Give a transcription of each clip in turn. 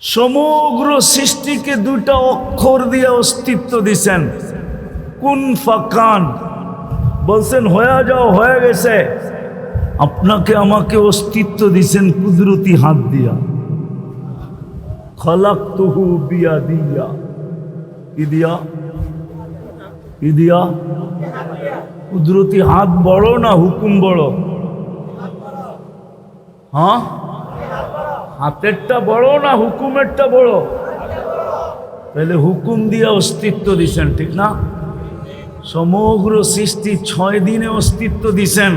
সমগ্র সৃষ্টিকে দুইটা অক্ষর দিয়ে অস্তিত্ব দিছেন, কুন ফাকান। বলছেন হয়ে যাও, হয়ে গেছে। আপনাকে আমাকে অস্তিত্ব দিছেন কুদরতি হাত দিয়া। খালাকতুহু বিয়াদিয়া। কি দিয়া? কি দিয়া? কুদরতি হাত বড় না হুকুম বড়? হ্যাঁ, হাতেরটা বড় না হুকুমেরটা বড়? তাহলে হুকুম দিয়ে অস্তিত্ব দিছেন, ঠিক না? সমগ্র সৃষ্টি 6 দিনে অস্তিত্ব দিছেন,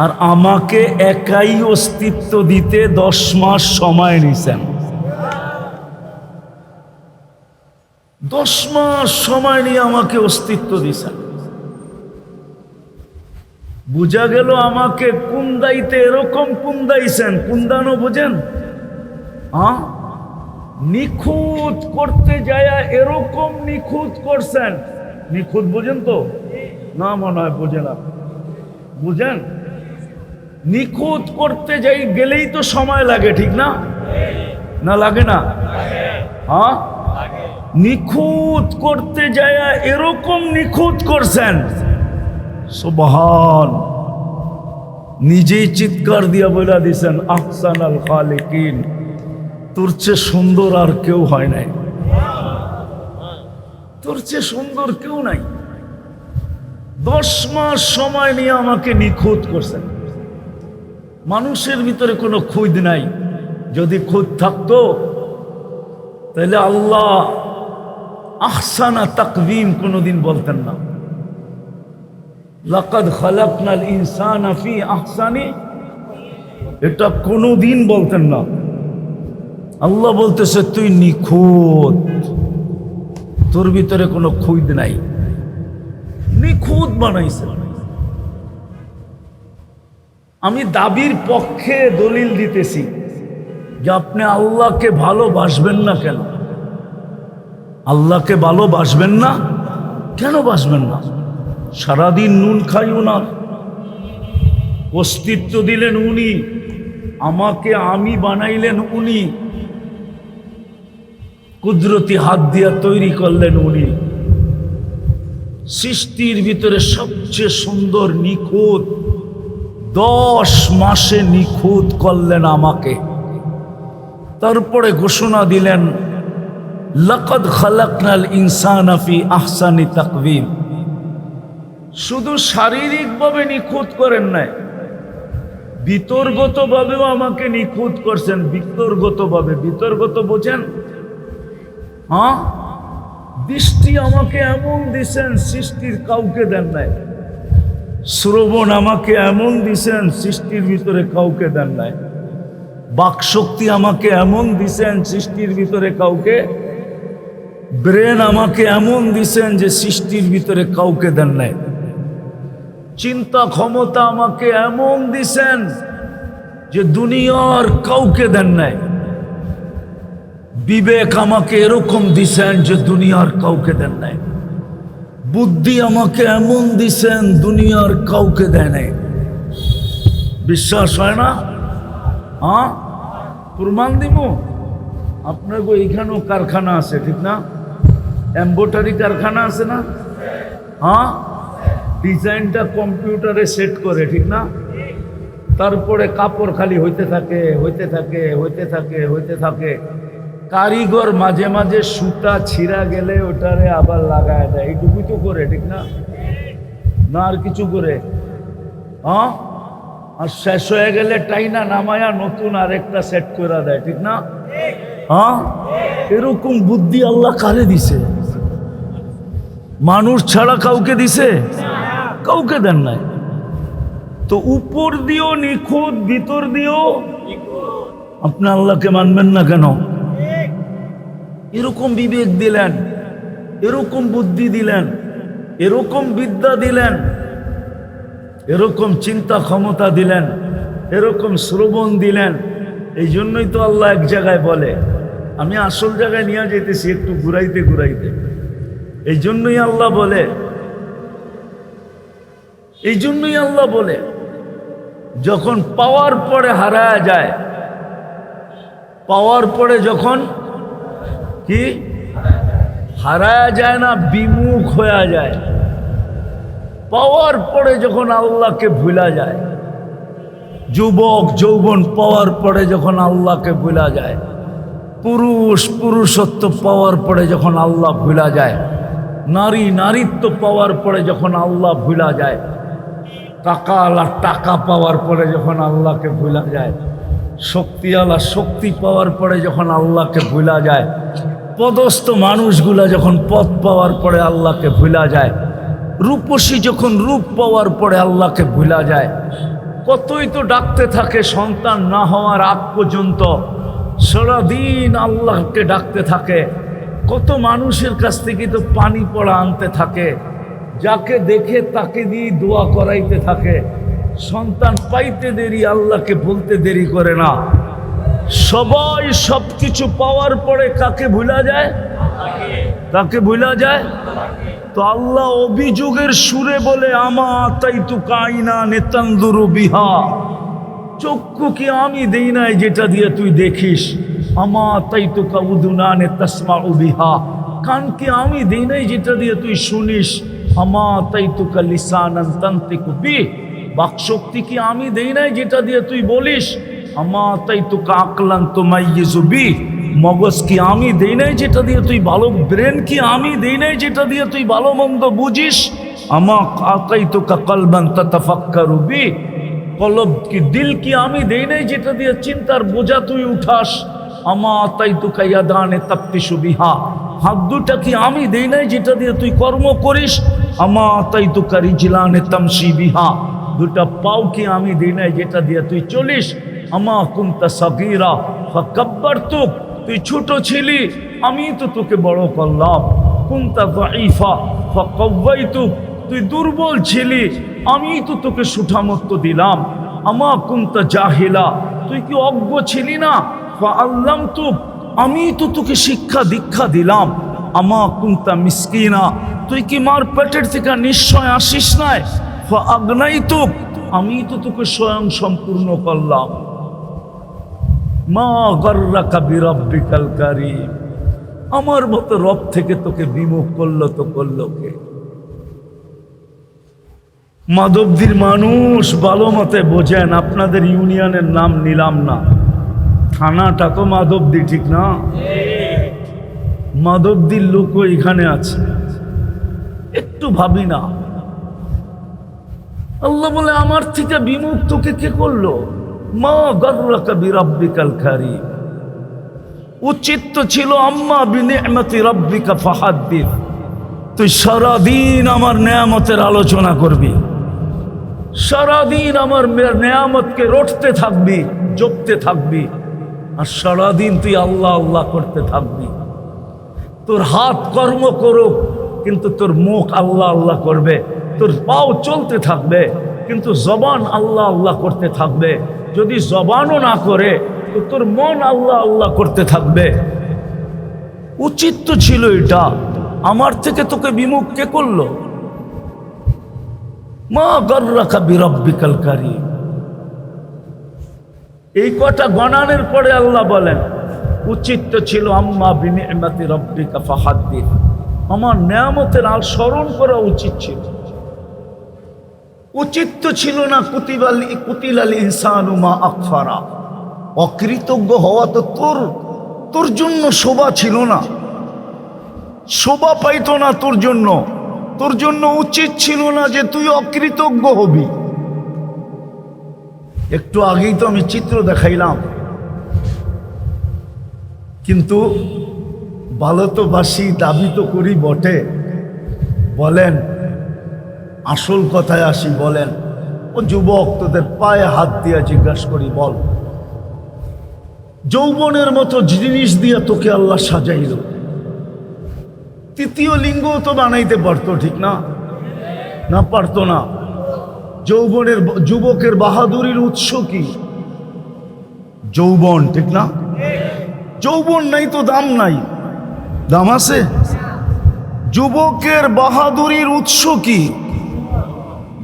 আর আমাকে একাই অস্তিত্ব দিতে 10 মাস সময় নিছেন। 10 মাস সময় নিয়ে আমাকে অস্তিত্ব দিছেন। বুঝা গেল আমাকে কুন্দাইতে এরকম কুন্দাইছেন। কুন্দানো বোঝেন? হ্যাঁ, নিখুঁত করতে যায় এরকম নিখুঁত করছেন। নিখুঁত বোঝেন তো? না, মনে হয় বোঝে না। বুঝেন? নিখুঁত করতে যাই গেলেই তো সময় লাগে, ঠিক না? না লাগে না? হ্যাঁ, নিখুঁত করতে যায় এরকম নিখুঁত করছেন। সুবহান। নিজেই চিৎকার দিয়া বলে দিছেন আহসানাল খালিকিন, তোর চেয়ে সুন্দর আর কেউ হয় নাই, তোর চেয়ে সুন্দর কেউ নাই। 10 মাস সময় নিয়ে আমাকে নিখুঁত করছেন। মানুষের ভিতরে কোনো খুঁত নাই। যদি খুঁত থাকতো তাহলে আল্লাহ আহসানা তাকবীম কোনোদিন বলতেন না। লাকাদ খালাকনাল ইনসানা ফি আহসানি, এটা কোনোদিন বলতেন না। আল্লাহ বলতেছে তুই নিখুঁত, তোর ভিতরে কোনো খুঁত নাই, নিখুঁত বানাইছে। আমি দাবির পক্ষে দলিল দিতেছি যে আপনি আল্লাহকে ভালোবাসবেন না কেন? আল্লাহকে ভালোবাসবেন না কেন? বাসবেন না? সারাদিন নুন খাই ওনার, অস্তিত্ব দিলেন উনি, আমাকে আমি বানাইলেন উনি, কুদরতি হাত দিয়া তৈরি করলেন উনি। সৃষ্টির ভিতরে সবচেয়ে সুন্দর নিখুঁত 10 মাসে নিখুঁত করলেন আমাকে। তারপরে ঘোষণা দিলেন লাকাদ খালাকনাল ইনসানা ফি আহসানি তাকওয়িম। শুধু শারীরিকভাবে নিখুঁত করেন নাই, বিতর্গতভাবেও আমাকে নিখুঁত করছেন। বিতর্গতভাবে, বিতর্গত বোঝেন? হ্যাঁ, দৃষ্টি আমাকে এমন দিছেন সৃষ্টির কাউকে দেন নাই। শ্রবণ আমাকে এমন দিছেন সৃষ্টির ভিতরে কাউকে দেন নাই। বাকশক্তি আমাকে এমন দিছেন সৃষ্টির ভিতরে কাউকে। ব্রেন আমাকে এমন দিছেন যে সৃষ্টির ভিতরে কাউকে দেন নাই। চিন্তা ক্ষমতা আমাকে এমন দিছেন যে দুনিয়ার কাউকে দেন নাই। বিবেক আমাকে এরকম দিছেন যে দুনিয়ার কাউকে দেন নাই। বুদ্ধি আমাকে এমন দিছেন দুনিয়ার কাউকে দেয় নাই। বিশ্বাস হয় না? হ্যাঁ, প্রমাণ দিব। আপনার এইখানেও কারখানা আছে, ঠিক না? এম্বোটারি কারখানা আছে না? হ্যাঁ, ডিজাইনটা কম্পিউটারে সেট করে, ঠিক না? তারপরে কাপড় খালি হইতে থাকে, হইতে থাকে, হইতে থাকে, হইতে থাকে। কারিগর মাঝে মাঝে সুতা ছিঁড়া গেলে ওটারে আবার লাগায় দেয়। এইটুকুই তো করে, ঠিক না? না আর কিছু করে? হ্যাঁ, আর শেষ হয়ে গেলে টাইনা নামায়া নতুন আরেকটা সেট করে দেয়, ঠিক না? হ্যাঁ, এরকম বুদ্ধি আল্লাহ কারে দিছে? মানুষ ছাড়া কাউকে দিছে? কাউকে দেন নাই। তো উপর দিয়েও নিখুঁত, ভিতর দিয়েও। আপনি আল্লাহকে মানবেন না কেন? এরকম বিবেক দিলেন, এরকম বুদ্ধি দিলেন, এরকম বিদ্যা দিলেন, এরকম চিন্তা ক্ষমতা দিলেন, এরকম শ্রবণ দিলেন। এই জন্যই তো আল্লাহ এক জায়গায় বলে, আমি আসল জায়গায় নিয়ে যেতেছি একটু ঘুরাইতে ঘুরাইতে। এই জন্যই আল্লাহ বলে, এই জন্যই আল্লাহ বলে যখন পাওয়ার পরে হারায় যায় পাওয়ার পরে যখন কি হারায়া যায় না, বিমুখ হয়ে যায়। পাওয়ার পরে যখন আল্লাহকে ভুলা যায়, যুবক যৌবন পাওয়ার পরে যখন আল্লাহকে ভুলা যায়, পুরুষত্ব পাওয়ার পরে যখন আল্লাহ ভুলা যায়, নারীত্ব পাওয়ার পরে যখন আল্লাহ ভুলা যায়, টাকাওয়ালা টাকা পাওয়ার পরে যখন আল্লাহকে ভুলা যায়, শক্তিওয়ালা শক্তি পাওয়ার পরে যখন আল্লাহকে ভুলা যায়, পদস্থ মানুষগুলা যখন পদ পাওয়ার পরে আল্লাহকে ভুলা যায়, রূপসী যখন রূপ পাওয়ার পরে আল্লাহকে ভুলা যায়, কতই তো ডাকতে থাকে সন্তান না হওয়ার আগ পর্যন্ত, সারাদিন আল্লাহকে ডাকতে থাকে। কত মানুষের কাছ থেকে তো পানি পড়া আনতে থাকে, যাকে দেখে তাকে দিয়ে দোয়া করাইতে থাকে। সন্তান পাইতে দেরি, আল্লাহকে বলতে দেরি করে না। সবাই সব কিছু পাওয়ার পরে কাকে ভুলা যায়? তাকে ভুলা যায়। তো আল্লাহ অভিযোগের সুরে বলে, আমা তাইতু কাইনা নেতান্দুরু বিহা, চক্ষু কি আমি দেই নাই যেটা দিয়ে তুই দেখিস? আমা তাইতু কাউদুনা নেতাসমাউ বিহা, কান কি আমি দেই নাই যেটা দিয়ে তুই শুনিস? আমা তাইতু কা লিসানান তানতিকু বিহ, বাকশক্তি কি আমি দেই নাই যেটা দিয়ে তুই বলিস? আমা তাইতু কা আকলান তুমাইয়িজু বিহ, মগজ কি আমি দেই নাই যেটা দিয়ে তুই ভালো, ব্রেন কি আমি দেই নাই যেটা দিয়ে তুই ভালো মন্দ বুঝিস? আমা আতাইতু কা কলবান তাতাফাক্কারু বিহ, কলব কি দিল কি আমি দেই নাই যেটা দিয়ে চিন্তার বোঝা তুই উঠাস? আমা আতাইতু কা ইয়াদানে তাফতিশু বিহা, হাত দুটা কি আমি দেই নাই যেটা দিয়ে তুই কর্ম করিস? আমা আতাইতু কা রিজলানে তামশি বিহা, দুটা পাও কি আমি দেই নাই যেটা দিয়ে তুই চলিস? আমা কুনতা সাগীরা ফাকাব্বারতুক, তুই ছোট ছিলি আমি তো তোকে বড় করলাম। কুনতা যায়ীফা ফাকাওয়াইতুক, তুই দুর্বল ছিলি আমি তো তোকে সুঠামত্ব দিলাম। আমা কুনতা জাহিলা, তুই কি অজ্ঞ ছিলি না? ফাআল্লামতুক, আমি তো তোকে শিক্ষা দীক্ষা দিলাম। আমা কুনতা মিসকিনা, তুই কি মার পেটের থেকে নিশ্চয় আসিস নাই? ফাআগনাইতুক, আমি তো তোকে স্বয়ং সম্পূর্ণ করলাম। মা গর্রাকা বিরাব্বিকাল কারীম, আমার মতো রব থেকে তোকে বিমুখ করলো তো করলো কে? মাধবদীর মানুষ ভালো মতে বোঝেন, আপনাদের ইউনিয়নের নাম নিলাম না, থানাটা তো মাধবদী, ঠিক না? মাধবদীর লোকও এখানে আছে, একটু ভাবি না। আল্লাহ বলে, আমার থেকে বিমুখ তোকে কে করলো? মা গর্রাকা বিরাব্বিকাল কারীম, উচিত তো ছিল আম্মা বিনিআমাতি রাব্বিকা ফাহাদ্দিস, তুই সারাদিন আমার নেয়ামতের আলোচনা করবি, সারাদিন আমার নেয়ামতকে রটতে থাকবি, জপতে থাকবি, আর সারাদিন তুই আল্লাহ আল্লাহ করতে থাকবি। তোর হাত কর্ম করুক কিন্তু তোর মুখ আল্লাহ আল্লাহ করবে, তোর পাও চলতে থাকবে কিন্তু জবান আল্লাহ আল্লাহ করতে থাকবে। যদি জবানও না করে তো তোর মন আল্লাহ আল্লাহ করতে থাকবে। উচিত তো ছিল এটা, আমার থেকে তোকে বিমুখ কে করলো? মা গর্রাকা বিরাব্বিকাল কারীম, এই কটা গণানের পরে আল্লাহ বলেন, উচিত তো ছিল আম্মা বিনিআমাতি রাব্বিকা ফাহাদ্দিস, আমার নেয়ামতের আর স্মরণ করা উচিত ছিল। উচিত তো ছিল না কুতিলাল ইনসানু মা আকফারা, অকৃতজ্ঞ হওয়া তো তোর জন্য শোভা ছিল না, শোভা পাইতো না তোর জন্য উচিত ছিল না যে তুই অকৃতজ্ঞ হবি। একটু আগেই তো আমি চিত্র দেখাইলাম, কিন্তু ভালো তো বাসি, দাবি তো করি বটে। বলেন, আসল কথায় আসি, বলেন ও যুবক, তোদের পায়ে হাত দিয়া জিজ্ঞাসা করি, বল যৌবনের মতো জিনিস দিয়ে তোকে আল্লাহ সাজাইল, তৃতীয় লিঙ্গ তো বানাইতে পারতো, ঠিক না? না পারতো না। যুবকের বাহাদুরির উৎস কি? যৌবন, ঠিক না? যৌবন নাই তো দাম নাই, দাম আছে? যুবকের বাহাদুরির উৎস কি?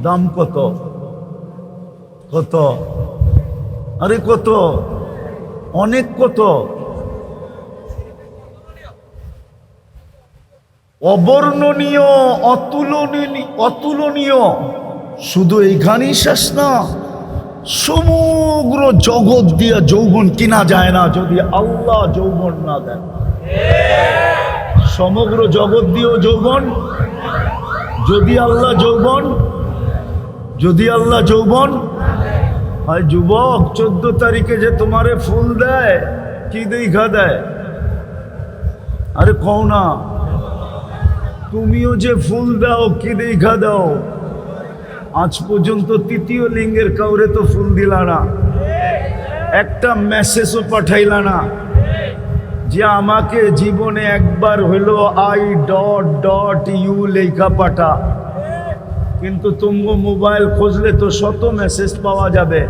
দাম কত? কত? আরে কত? অনেক কত অবর্ণনীয়, অতুলনীয়। শুধু এইখানেই শেষ না, সমগ্র জগৎ দিয়ে যৌবন কিনা যায় না যদি আল্লাহ যৌবন না দেন। সমগ্র জগৎ দিয়েও যৌবন, যদি আল্লাহ যৌবন, যদি আল্লাহ যৌবন হয়। যুবক, 14 তারিখে যে তোমারে ফুল দেয়, কি দেখা দেয়? আরে কও না, তুমিও যে ফুল দাও কি দেখা দাও? আজ পর্যন্ত তৃতীয় লিঙ্গের কাউরে তো ফুল দিলা না, একটা মেসেজও পাঠাইলা না যে আমাকে জীবনে একবার হইলো I.U লেখা পাঠা। কিন্তু তুমগো মোবাইল খুঁজলে তো শত মেসেজ পাওয়া যাবে,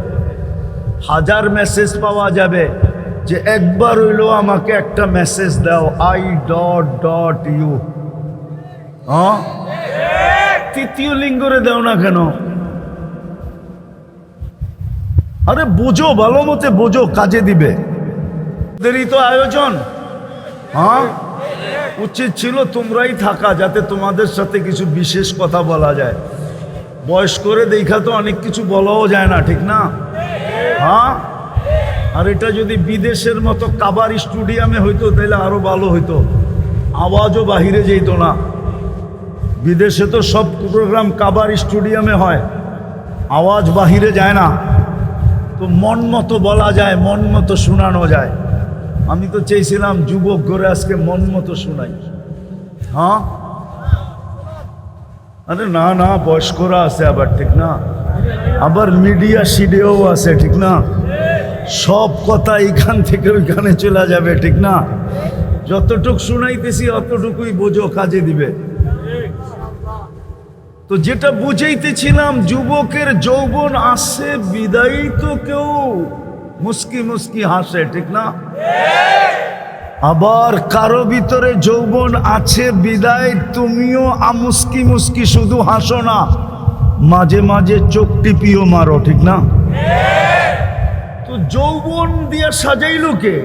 হাজার মেসেজ পাওয়া যাবে, যে একবার হইলো আমাকে একটা মেসেজ দাও I.U। হ্যাঁ, তৃতীয় লিঙ্গরে দাও না কেন? আরে বোঝো, ভালো মতে বোঝো, কাজে দিবে। দেরি তো আয়োজন। হ্যাঁ, উচিত ছিল তোমরাই থাকা, যাতে তোমাদের সাথে কিছু বিশেষ কথা বলা যায়। বয়স করে দেখা তো অনেক কিছু বলাও যায় না, ঠিক না? হ্যাঁ, আর এটা যদি বিদেশের মতো কাবার স্টুডিয়ামে হইতো তাহলে আরো ভালো হইতো, আওয়াজও বাহিরে যেত না। বিদেশে তো সব প্রোগ্রাম কাবার স্টুডিয়ামে হয়, আওয়াজ বাহিরে যায় না, তো মন মতো বলা যায়, মন মতো শোনানো যায়। আমি তো চেয়েছিলাম যুবক করে আজকে মন মতো শোনাই। হ্যাঁ, আরে না না, বয়স্করা আছে আবার, ঠিক না? আবার মিডিয়া সিডিয়াও আছে, ঠিক না? সব কথা এইখান থেকে ওইখানে চলে যাবে, ঠিক না? যতটুকু শুনাইতেছি অতটুকুই বোঝো, কাজে দিবে। তো যেটা বুঝাইতেছিলাম, যুবকের যৌবন আসে বিদায়ী তো কেউ মুস্কি মুস্কি হাসে, ঠিক না? আবার কারো ভিতরে যৌবন আছে বিদায় তুমিও মুস্কি মুস্কি শুধু হাসো না, মাঝে মাঝে চোখ টিপিও মারো, ঠিক না? তো যৌবন দিয়ে সাজাইলো কে?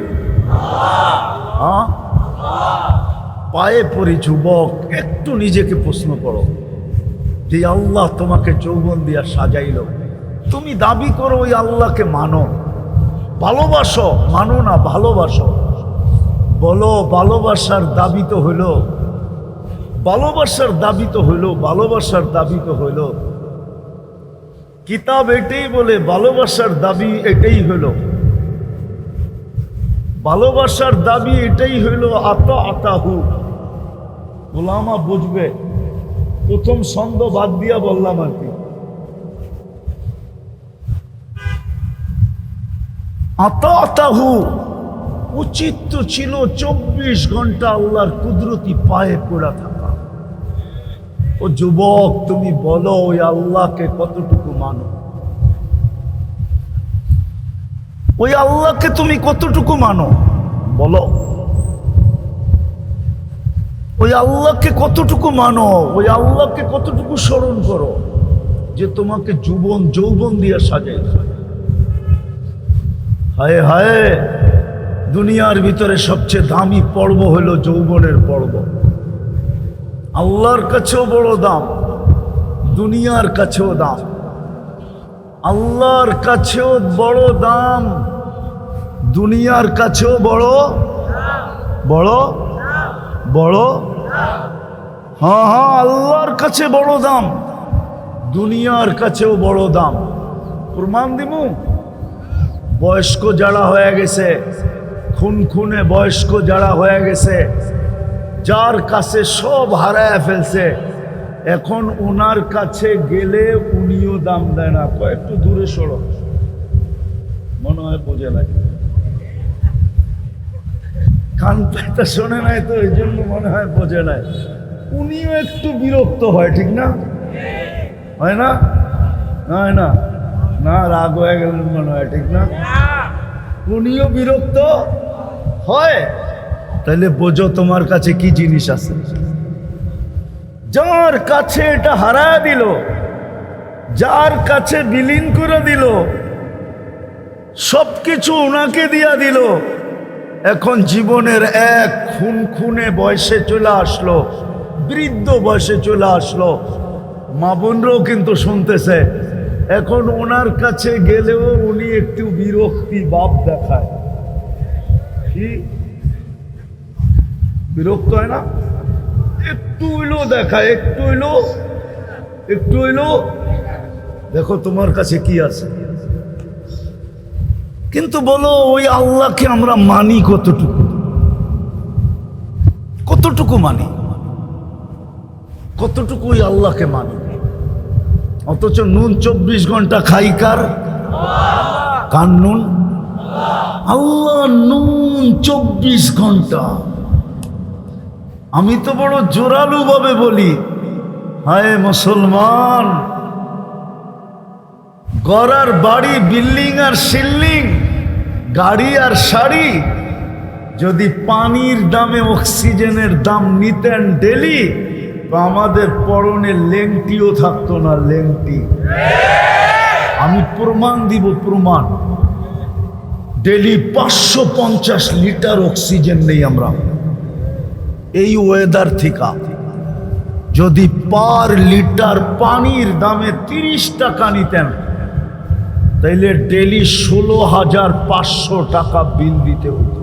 পায়ে পড়ি যুবক, একটু নিজেকে প্রশ্ন করো যে আল্লাহ তোমাকে যৌবন দিয়া সাজাইলো, তুমি দাবি করো ওই আল্লাহকে মানো, ভালোবাসো, মানো না ভালোবাসো, বলো ভালোবাসার দাবি তো হইল, ভালোবাসার দাবি তো হইল, ভালোবাসার দাবি তো হইল। কিতাব এটাই বলে ভালোবাসার দাবি এটাই হইল, ভালোবাসার দাবি এটাই হইল আতাহু। ওলামা বুঝবে, প্রথম ছন্দ বাদ দিয়া বললাম আর কি। আতাহু উচিত তো ছিল 24 ঘন্টা আল্লাহর কুদরতি পায়ে পড়া থাকা। ও যুবক, তুমি বলো ওই আল্লাহকে কতটুকু মানো? ওই আল্লাহকে তুমি কতটুকু মানো বলো? ওই আল্লাহকে কতটুকু মানো? ওই আল্লাহকে কতটুকু স্মরণ করো যে তোমাকে যৌবন দিয়ে সাজাইছে? হায় হায়, দুনিয়ার ভিতরে সবচেয়ে দামি পর্ব হলো যৌবনের পর্ব। আল্লাহর কাছেও বড় দাম, দুনিয়ার কাছেও দাম। আল্লাহর কাছেও বড় দাম, দুনিয়ার কাছেও বড় বড় বড়। হ্যাঁ হ্যাঁ, আল্লাহর কাছে বড় দাম, দুনিয়ার কাছেও বড় দাম। প্রমাণ দিমু, বয়স্ক যারা হয়ে গেছে, খুনে বয়স্ক যারা হয়ে গেছে, যার কাছে সব হারায় ফেলছে, এখন ওনার কাছে গেলে উনিও দাম দেয় না। একটু দূরে সরো, মনে হয় বোঝে নাই, কান পাতা শোনে নাই তো এই জন্য মনে হয় বোঝে নাই। উনিও একটু বিরক্ত হয়, ঠিক না? হয় না? হয় না? না, রাগ হয়ে গেলেন মনে হয়, ঠিক না? উনিও বিরক্ত হয়। তাহলে বোঝো তোমার কাছে কি জিনিস আছে। যার কাছে এটা হারায় দিল, যার কাছে বিলীন করে দিল, সব কিছু ওনাকে দিয়া দিল। এখন জীবনের এক খুনে বয়সে চলে আসলো, বৃদ্ধ বয়সে চলে আসলো। মা বোনরাও কিন্তু শুনতেছে। এখন ওনার কাছে গেলেও উনি একটু বিরক্তি ভাব দেখায়। কি বিরক্ত হয় না? একটু হইলো দেখায়, একটু হইলো দেখো তোমার কাছে কি আছে। কিন্তু বলো ওই আল্লাহকে আমরা মানি কতটুকু মানি, কতটুকু ওই আল্লাহকে মানি? অথচ নুন 24 ঘন্টা খাই কার নুন? আল্লাহ নুন 24 ঘন্টা। আমি তো বড় জোরালু ভাবে বলি, হায় মুসলমান, গড়ার বাড়ি, বিল্ডিং আর সিল্ডিং, গাড়ি আর শাড়ি, যদি পানির দামে অক্সিজেনের দাম নিতেন ডেলি, তো আমাদের পরনে লেংটিও থাকতো না। লেংটি আমি প্রমাণ দিব, প্রমাণ। ডেলি 550 লিটার অক্সিজেন নেই আমরা এই ওয়েদার থেকে। যদি পার লিটার পানির দামে 30 টাকা নিতেন, তাইলে ডেলি 16,500 টাকা বিল দিতে হতো।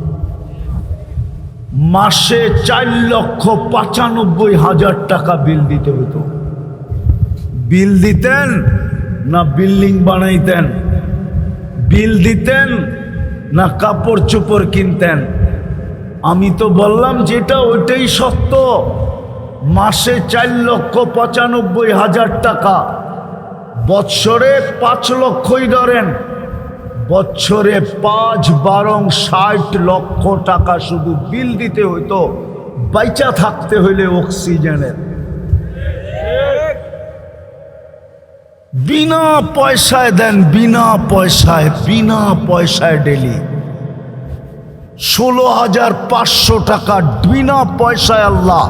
মাসে 4,95,000 টাকা বিল দিতে হতো। বিল দিতেন না বিল্ডিং বানাইতেন? বিল দিতেন না কাপড় চোপড় কিনতেন? আমি তো বললাম যেটা ওইটাই সত্য। মাসে 4,95,000 টাকা, বৎসরে 5 লক্ষই ধরেন, বৎসরে 5-12 লক্ষ টাকা শুধু বিল দিতে হইতো বাইচা থাকতে হইলে অক্সিজেনের। বিনা পয়সায় দেন, বিনা পয়সায় ডেলি 16,500 টাকা বিনা পয়সায় আল্লাহ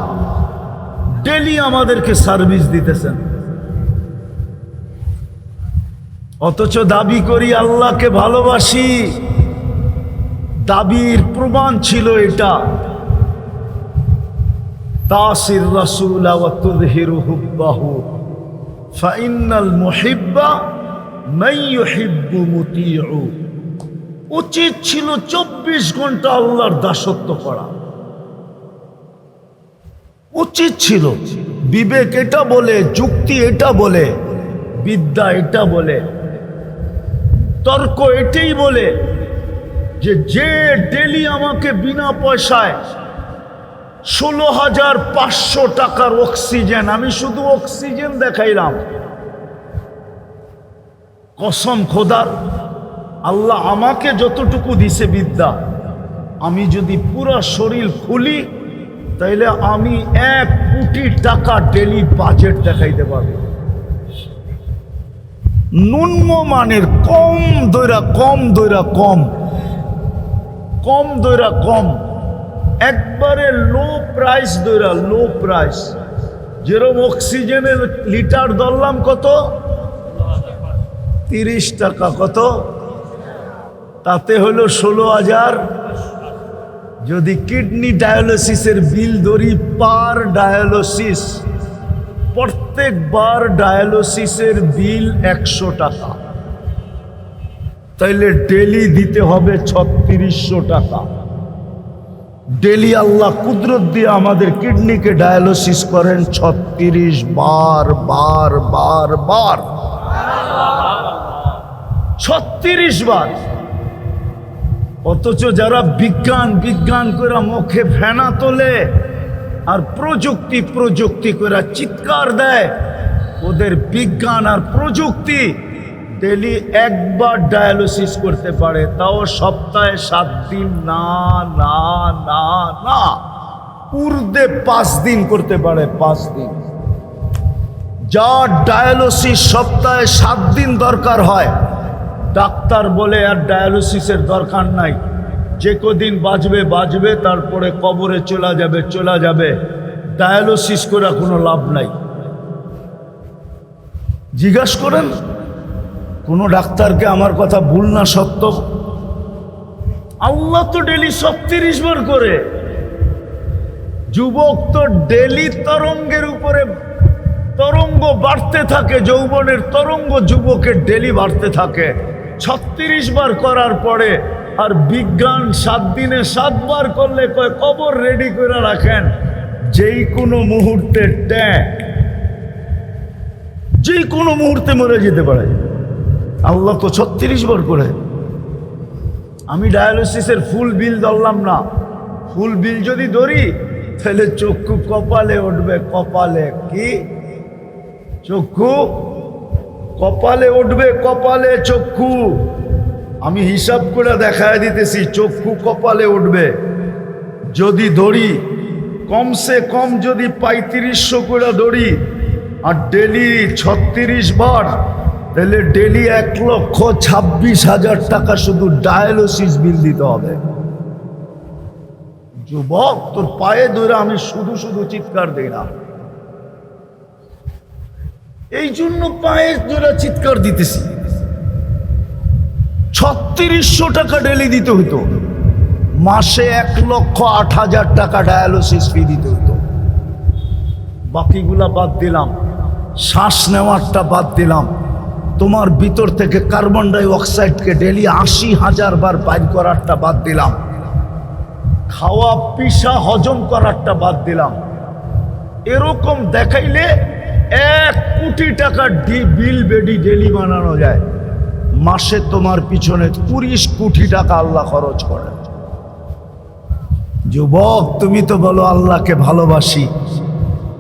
ডেলি আমাদেরকে সার্ভিস দিতেছেন। অথচ দাবি করি আল্লাহকে ভালোবাসি। দাবির প্রমাণ ছিল এটা, তাসির রাসূল ওয়া তুযহিরু হুব্বাহু ফাইন্নাল মুহিব্বা মান ইউহিব্বু মুতিউ। উচিত ছিল 24 ঘন্টা আল্লাহর দাসত্ব করা, উচিত ছিল। বিবেক এটা বলে, যুক্তি এটা বলে, বিদ্যা এটা বলে, তর্ক এটাই বলে যে ডেলি আমাকে বিনা পয়সায় 16,500 টাকার অক্সিজেন, আমি শুধু অক্সিজেন দেখাইলাম। কসম খোদার, আল্লাহ আমাকে যতটুকু দিছে বিদ্যা, আমি যদি পুরো শরীর খুলি তাইলে আমি 1 কোটি টাকা ডেলি বাজেট দেখাইতে পারবো। নিম্নমানের, কম দইরা, একবারে লো প্রাইস দইরা, লো প্রাইস। যেরকম অক্সিজেনের লিটার ধরলাম কত? 30 টাকা। কত? তাতে হলো 16,000। যদি কিডনি ডায়ালিসিসের বিল ধরি, পার ডায়ালিসিস, প্রত্যেকবার ডায়ালিসিসের বিল 100 টাকা, তাইলে ডেলি দিতে হবে 3600 টাকা। ডেলি আল্লাহ কুদরত দিয়ে আমাদের কিডনিকে ডায়ালিসিস করেন 36 বার 36 বার। অথচ যারা বিজ্ঞান করে মুখে ফেনা তোলে আর প্রযুক্তি করে চিৎকার দেয়, ওদের বিজ্ঞান আর প্রযুক্তি ডেলি একবার ডায়ালিসিস করতে পারে, তাও সপ্তাহে 7 দিন না, উর্দে 5 দিন করতে পারে, 5 দিন। যার ডায়ালিসিস সপ্তাহে 7 দিন দরকার হয়, ডাক্তার বলে আর ডায়ালিসিসের দরকার নাই, যে কদিন বাঁচবে, তারপরে কবরে চলে যাবে, ডায়ালিসিস করে কোনো লাভ নাই। জিজ্ঞাসা করেন কোনো ডাক্তারকে আমার কথা ভুল না সত্য? আল্লাহ তো ডেলি 36 বার করে। যুবক তো ডেলি তরঙ্গের উপরে তরঙ্গ বাড়তে থাকে, যৌবনের তরঙ্গ যুবকের ডেলি বাড়তে থাকে 36 বার করার পরে। আর বিজ্ঞান 7 দিনে 7 বার করলে কয় কবর রেডি করে রাখেন, যেই কোনো মুহূর্তে যেই কোনো মুহূর্তে মরে যেতে পারে। আল্লাহ তো 36 বার করে। আমি ডায়ালিসিসের ফুল বিল ধরলাম না, ফুল বিল যদি ধরি তাহলে চক্ষু কপালে উঠবে। কপালে কি? চক্ষু কপালে উঠবে, কপালে চক্ষু। আমি হিসাব করে দেখায় দিতেছি, চক্ষু কপালে উঠবে। যদি ধরি কমসে কম যদি 3500 করে ধরি আর ডেলি 36 বার, তাহলে ডেলি 1,26,000 টাকা শুধু ডায়ালিসিস বিল দিতে হবে। যুবক তোর পায়ে ধরে আমি শুধু শুধু চিৎকার দিই না, এই জন্য পায়ে ধরে চিৎকার দিতেছি। 3600 টাকা ডেলি দিতে হতো, মাসে 1,08,000 টাকা ডায়ালিসিস ফি দিতে হতো। বাকিগুলা বাদ দিলাম, শ্বাস নেওয়ারটা বাদ দিলাম, তোমার ভিতর থেকে কার্বন ডাই অক্সাইডকে ডেলি 80,000 বার বাইর করারটা বাদ দিলাম, খাওয়া পিসা হজম করারটা বাদ দিলাম। এরকম দেখাইলে 1 কোটি টাকা বিল বেডি ডেলি বানানো যায়। মাসে তোমার পিছনে 20 কোটি টাকা আল্লাহ খরচ করে। যুবক তুমি তো বলো আল্লাহকে ভালোবাসি,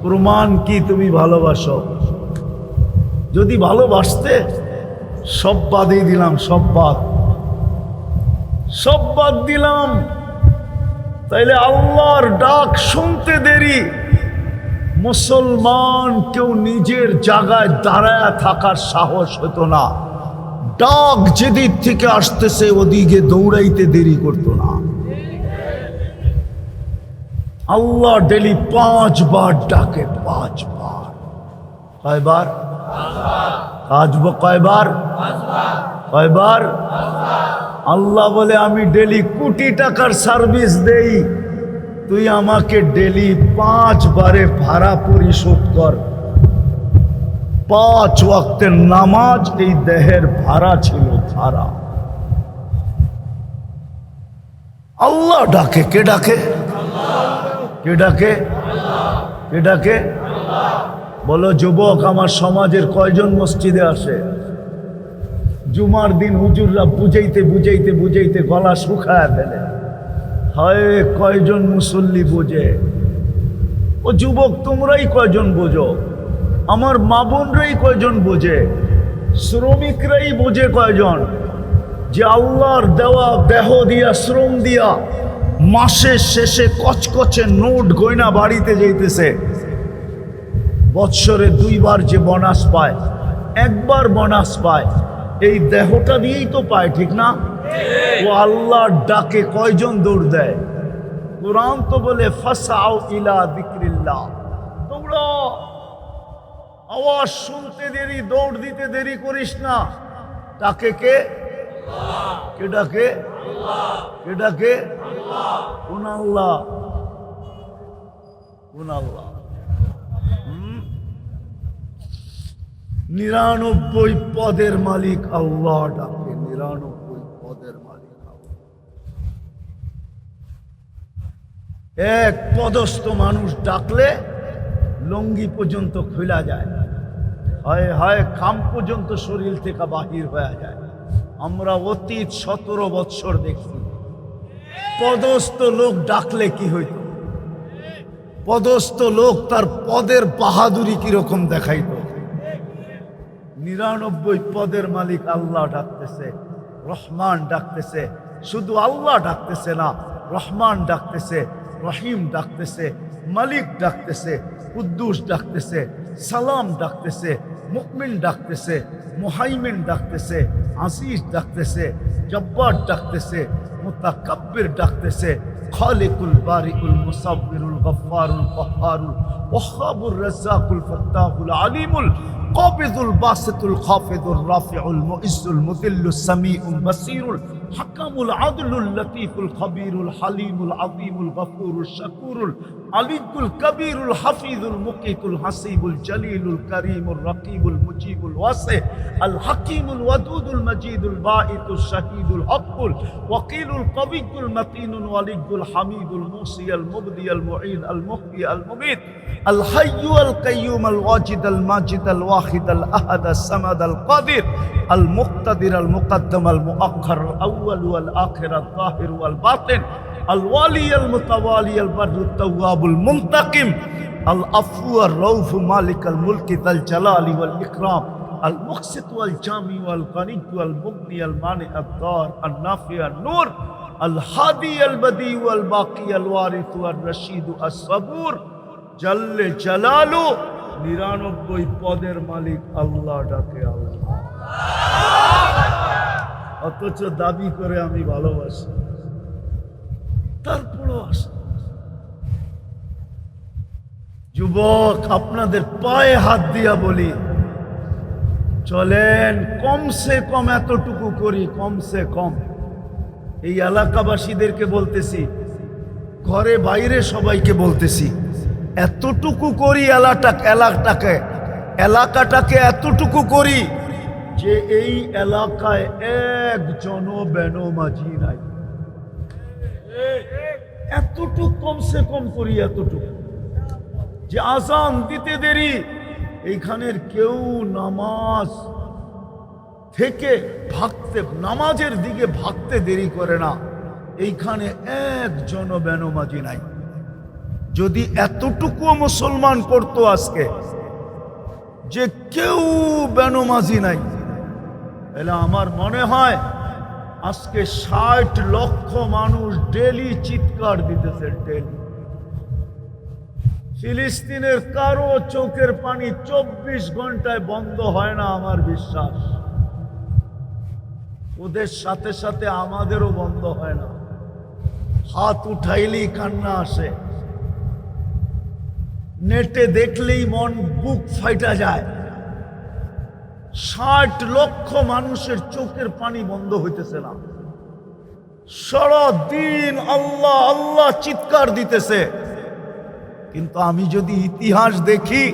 প্রমাণ কি তুমি ভালোবাসো? যদি ভালোবাসতে সব বাদই দিলাম, সব বাদ দিলাম, তাইলে আল্লাহর ডাক শুনতে দেরি। মুসলমান কেউ নিজের জায়গায় দাঁড়ায় থাকার সাহস হতো না, ডাক যেদিক থেকে আসতেছে ওদিকে দৌড়াইতে দেরি করতো না। আল্লাহ ডেলি 5 বার ডাকে, 5 বার। কয়বার? কয়বার? কয়বার? আল্লাহ বলে আমি ডেলি কোটি টাকার সার্ভিস দেই, তুই আমাকে ডেলি 5 বারে ভাড়া পরিশোধ কর। 5 ওয়াক্তের নামাজ এই দেহের ভাড়া ছিল, ভাড়া। আল্লাহ ডাকে। কে ডাকে? কে ডাকে? কে ডাকে? বলো যুবক, আমার সমাজের কয়জন মসজিদে আসে? জুমার দিন হুজুররা বুঝাইতে গলা শুকায় ফেলে। হয় কয়জন মুসল্লি বোঝে? ও যুবক তোমরাই কয়জন বোঝো? আমার মা বোনরাই কয়জন বোঝে? শ্রমিকরাই বোঝে কয়জন যে আল্লাহর দেওয়া দেহ দিয়া, শ্রম দিয়া মাসের শেষে কচকচে নোট গয়না বাড়িতে যাইতেছে। বৎসরে 2 বার যে বোনাস পায়, 1 বার বোনাস পায়, এই দেহটা দিয়েই তো পায়, ঠিক না? ও আল্লাহর ডাকে কয়জন দৌড় দেয়? কুরআন তো বলে ফাসাউ ইলা যিকরিল্লাহ, তোমরা আওয়াজ শুনতে দেরি, দৌড় দিতে দেরি করিস না। ডাকে কে? কে ডাকে? কে ডাকে? কোন আল্লাহ? কোন আল্লাহ? 99 পদের মালিক আল্লাহ ডাকে। 99 পদের মালিক আল্লাহ। এক পদস্থ মানুষ ডাকলে লঙ্গি পর্যন্ত খোলা যায়, হয় খাম পর্যন্ত শরীর থেকে বাহির হয়ে যায়। আমরা অতীত 17 বৎসর দেখছি পদস্থ লোক ডাকলে কি হইত। পদস্থ লোক তার পদের বাহাদুরি কিরকম দেখাইত। 99 পদের মালিক আল্লাহ ডাকতেছে, রহমান ডাকতেছে। শুধু আল্লাহ ডাকতেছে না, রহমান ডাকতেছে, রহিম ডাকতেছে, মালিক ডাকতেছে, কুদ্দুস ডাকতেছে, সালাম ডাকতেছে, মুকমিন ডাকতেছে, মুহাইমিন ডাকতেছে, আজিজ ডাকতেছে, জব্বার ডাকতেছে, মুতাকাব্বির ডাকতেছে, খালিকুল বারিকুল মুসাব্বিরুল গফফারুল কহ্হারুল ওয়াহ্হাবুর রাজ্জাকুল ফাত্তাহুল আলিমুল কাবিদুল বাসিতুল খাফিদুর রাফিউল মুইজ্জুল মুদিল্লুস সামিউল বাসীরুল হাকামুল আদলুল লতীফুল খবীরুল হালিমুল আযীমুল গফুরুল শাকুরুল আলিয়ুল কবীরুল হাফিজুল মুকিতুল হাসিবুল জলিলুল করিমুল রকিবুল মুজিবুল ওয়াসি আল হাকিমুল ওয়াদুদুল মজিদুল বাঈতুল শাহীদুল হকুল ওয়াকিলুল কবিয়ুল মতিনুল ওয়ালিয়ুল হামিদুল মুসিয়াল মুবদিয়াল মুঈদ আল মুহয়ি আল মুমীত আল হাইয়্যু আল কাইয়্যুম আল ওয়াজিদ আল মাজিদ আল ওয়াহিদ আল আহাদ আস সামাদ আল কাদির আল মুক্তাদির আল মুকদ্দম আল মুআখ্খার আল আউয়াল ওয়াল আখির আল যাহির ওয়াল বাতিন الوالي المتوالي البر التواب المنتقم العفو الرؤوف مالك الملك ذا الجلال والإكرام المقسط والجامع والغني والمغني المانع الضار النافع النور الهادي البديع والباقي الوارث الرشيد الصبور جل جلاله 99 পদের মালিক আল্লাহ ডাকে আল্লাহ, অথচ দাবি করে আমি ভালোবাসি, তারপরও আসে। যুবক, আপনাদের পায়ে হাত দিয়া বলি, চলেন কমসে কম এতটুকু করি, কমসে কম। এই এলাকাবাসীদেরকে বলতেছি, ঘরে বাইরে সবাইকে বলতেছি, এতটুকু করি এলাকাটাকে এতটুকু করি যে এই এলাকায় একজনও বেনমাজি নাই। এতটুকু কমসে কম করি, এতটুকু যে আজান দিতে দেরি, এইখানের কেউ নামাজ থেকে নামাজের দিকে ভাগতে দেরি করে না, এইখানে একজনও বেনমাজি নাই। যদি এতটুকুও মুসলমান করতো আজকে যে কেউ বেনমাজি নাই, তাহলে আমার মনে হয় আজকে 60 লক্ষ মানুষ ডেলি চিৎকার দিতেছে। ডেলি ফিলিস্তিনের কারো চোখের পানি 24 ঘন্টায় বন্ধ হয় না, আমার বিশ্বাস। ওদের সাথে সাথে আমাদেরও বন্ধ হয় না। হাত উঠাইলেই কান্না আসে, নেটে দেখলেই মন বুক ফাইটা যায়। 60 লক্ষ মানুষের চোখের পানি বন্ধ হইতেছে না, সারা দিন আল্লাহ আল্লাহ চিৎকার দিতেছে। কিন্তু আমি যদি ইতিহাস দেখি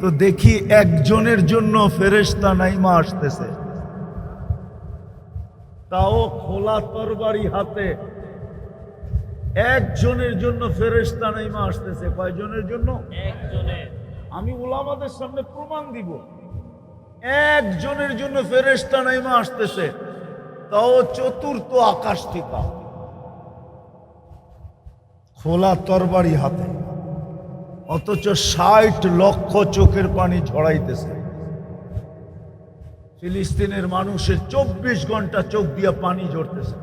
তো দেখি একজনের জন্য ফেরেশতা নাইমা আসতেছে, তাও খোলা তরবারি হাতে। একজনের জন্য ফেরেশতা নাইমা আসতেছে। কয়জনের জন্য? একজনের। আমি উলামাদের সামনে প্রমাণ দিব, একজনের জন্য ফেরেশতা নাইমা আসতেছে, তাও চতুর্থ আকাশ থেকে, খোলা তরবারি হাতে, অথচ 60 লক্ষ চোখের পানি ঝরাইতেছে। ফিলিস্তিনের মানুষের 24 ঘন্টা চোখ দিয়া পানি ঝরতেছে,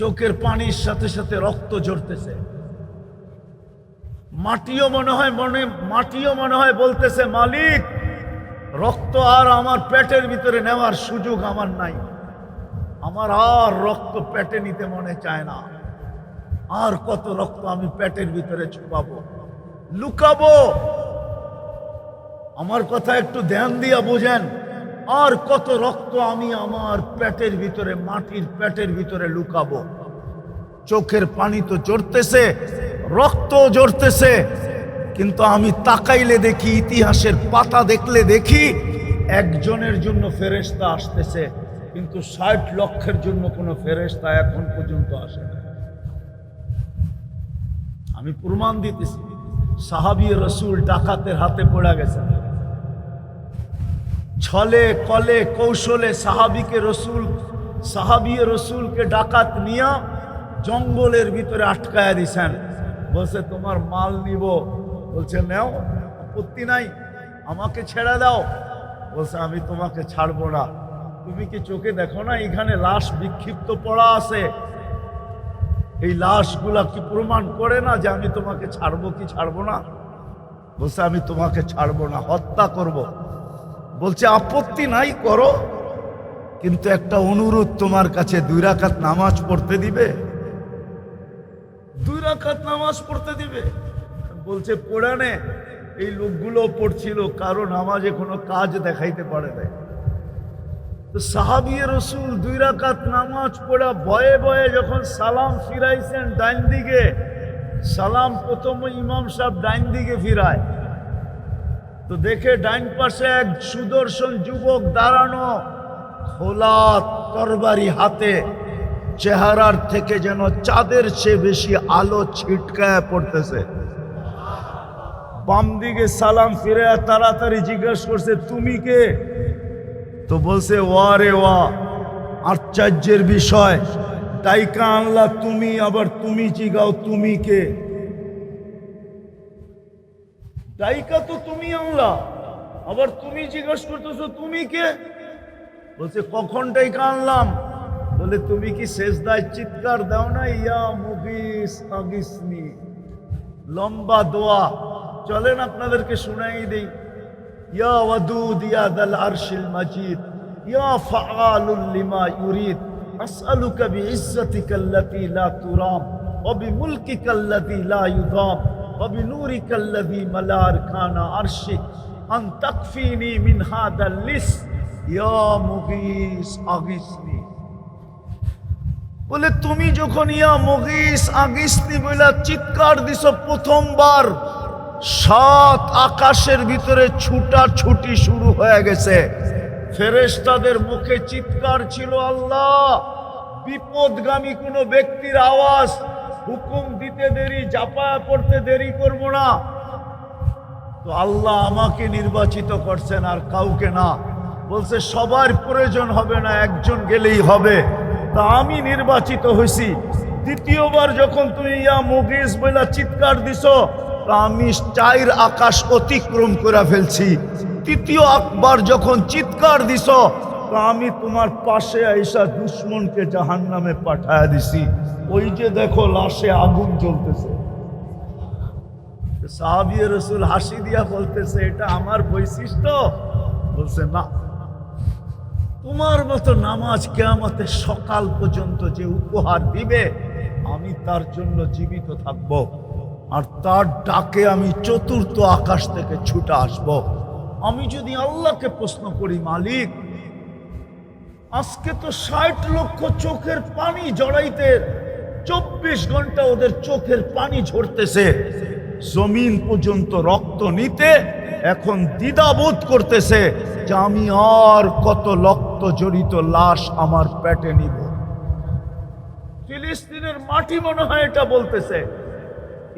চোখের পানির সাথে সাথে রক্ত ঝরতেছে। মাটিও মনে হয় বলতেছে, মালিক, রক্ত আর আমার পেটের ভিতরে নেওয়ার সুযোগ আমার নাই, আমার আর রক্ত পেটে নিতে মনে চায় না। আর কত রক্ত আমি পেটের ভিতরে ছুপাবো, লুকাবো? আমার কথা একটু ধ্যান দিয়া বুঝেন। আর কত রক্ত আমি আমার পেটের ভিতরে, মাটির পেটের ভিতরে লুকাবো? চোখের পানি তো ঝরতেছে, রক্ত ঝরতেছে, কিন্তু আমি তাকাইলে দেখি, ইতিহাসের পাতা দেখলে দেখি একজনের জন্য ফেরেশতা আসতেছে, কিন্তু 60 লক্ষের জন্য কোনো ফেরেশতা এখন পর্যন্ত আসে না। আমি প্রমাণ দিতেছি। সাহাবী রাসূল ডাকাতের হাতে পড়ে গেছেন, ছলে কলে কৌশলে সাহাবী রসুলকে ডাকাত নিয়া জঙ্গলের ভিতরে আটকায়া দিছেন। বলছে, তোমার মাল নিব। বলছে, নেও, আপত্তি নাই, আমাকে ছেড়ে দাও। বলছে, আমি তোমাকে ছাড়বো না। তুমি কি চোখে দেখো না এখানে লাশ বিক্ষিপ্ত পড়া আছে? এই লাশগুলা কি প্রমাণ করে না যে আমি তোমাকে ছাড়বো কি ছাড়বো না? বলছে, আমি তোমাকে ছাড়বো না, হত্যা করব। বলছে, আপত্তি নাই, করো, কিন্তু একটা অনুরোধ তোমার কাছে, 2 রাকাত নামাজ পড়তে দিবে? 2 রাকাত নামাজ পড়তে দিবে? বলছে, পড়ানে। এই লোকগুলো পড়ছিল, কারো নামাজে কোনো কাজ দেখাইতে পারে না। তো সাহাবী রাসূল 2 রাকাত নামাজ পড়া ভয়ে ভয়ে যখন সালাম ফিরাইছেন ডাইন দিকে, সালাম প্রথমে ইমাম সাহেব ডাইন দিকে ফিরায়, তো দেখে ডাইন পাশে এক সুদর্শন যুবক দাঁড়ানো, খোলা তরবারি হাতে, চেহারার থেকে যেন চাঁদের চেয়ে বেশি আলো ছিটকায় পড়তেছে। বাম দিকে সালাম ফিরে তাড়াতাড়ি জিজ্ঞাসা করছে, তুমি কে? তো বলছে, ওয়া রে ওয়া, আশ্চর্যের বিষয়, ডাইকা আনলা তুমি, আবার তুমি জিগাও তুমি কে? ডাইকা তো তুমি আনলা, আবার তুমি জিজ্ঞাসা করতেছো তুমি কে? বলছে, কখন ডাইকা আনলাম? বলে, তুমি কি সেজদায় চিৎকার দাও না, ইয়া মুগিস আগিসনি? লম্বা দোয়া, চলেন আপনাদেরকে শুনাই দেই। ইয়া ওয়াদুদ ইয়া দাল আরশিল মাজিদ ইয়া ফাআলুল লিমা ইউরিদ আসআলুকা বিইজ্জাতিকা আল্লাতী লা তুরাম ওয়া বিমুলকিকা আল্লাযী লা ইউদাম ওয়া বিনূরিকা আল্লাযী মালা আরকানা আরশিক আন তাকফিনি মিন হাদাল লিস ইয়া মুগিস আগিসনি। বলে, তুমি যখন ইয়া মুগিস আগিসনি বলে চিৎকার দিছো প্রথমবার, 7 আকাশের ভিতরে ছুটাছুটি শুরু হয়ে গেছে। ফেরেশতাদের মুখে চিৎকার ছিল, আল্লাহ, বিপদগামী কোনো ব্যক্তির আওয়াজ, হুকুম দিতে দেরি, জাপায়া পড়তে দেরি করব না। তো আল্লাহ আমাকে নির্বাচিত করছেন আর কাউকে না। বলছে, সবার প্রয়োজন হবে না, একজন গেলেই হবে। তা আমি নির্বাচিত হয়েছি। দ্বিতীয়বার যখন তুমি ইয়া মুগিস বইলা চিৎকার দিছো, তা আমি 4 আকাশ অতিক্রম করে ফেলছি। তৃতীয় একবার যখন চিৎকার দিছো, তা আমি তোমার পাশে আইসা দুশ্মনকে জাহান্নামে পাঠায়া দিছি। ওই যে দেখো লাশে আগুন জ্বলতেছে। সাহাবী রাসূল হাসি দিয়া বলতেছে, এটা আমার বৈশিষ্ট্য? বলছে, না, তোমার মতো নামাজ কিয়ামতের সকাল পর্যন্ত যে উপহার দিবে, আমি তার জন্য জীবিত থাকব, আর তার ডাকে আমি 4th আকাশ থেকে ছুটে আসব। আমি যদি আল্লাহকে প্রশ্ন করি, মালিক, আজকে তো 60 লক্ষ চোখের পানি জড়াইতে 24 ঘন্টা ওদের চোখের পানি ঝরতেছে, জমিন পর্যন্ত রক্ত নিতে এখন দ্বিধাবোধ করতেছে যে আমি আর কত রক্ত জড়িত লাশ আমার পেটে নিব। ফিলিস্তিনের মাটি মনে হয় এটা বলতেছে।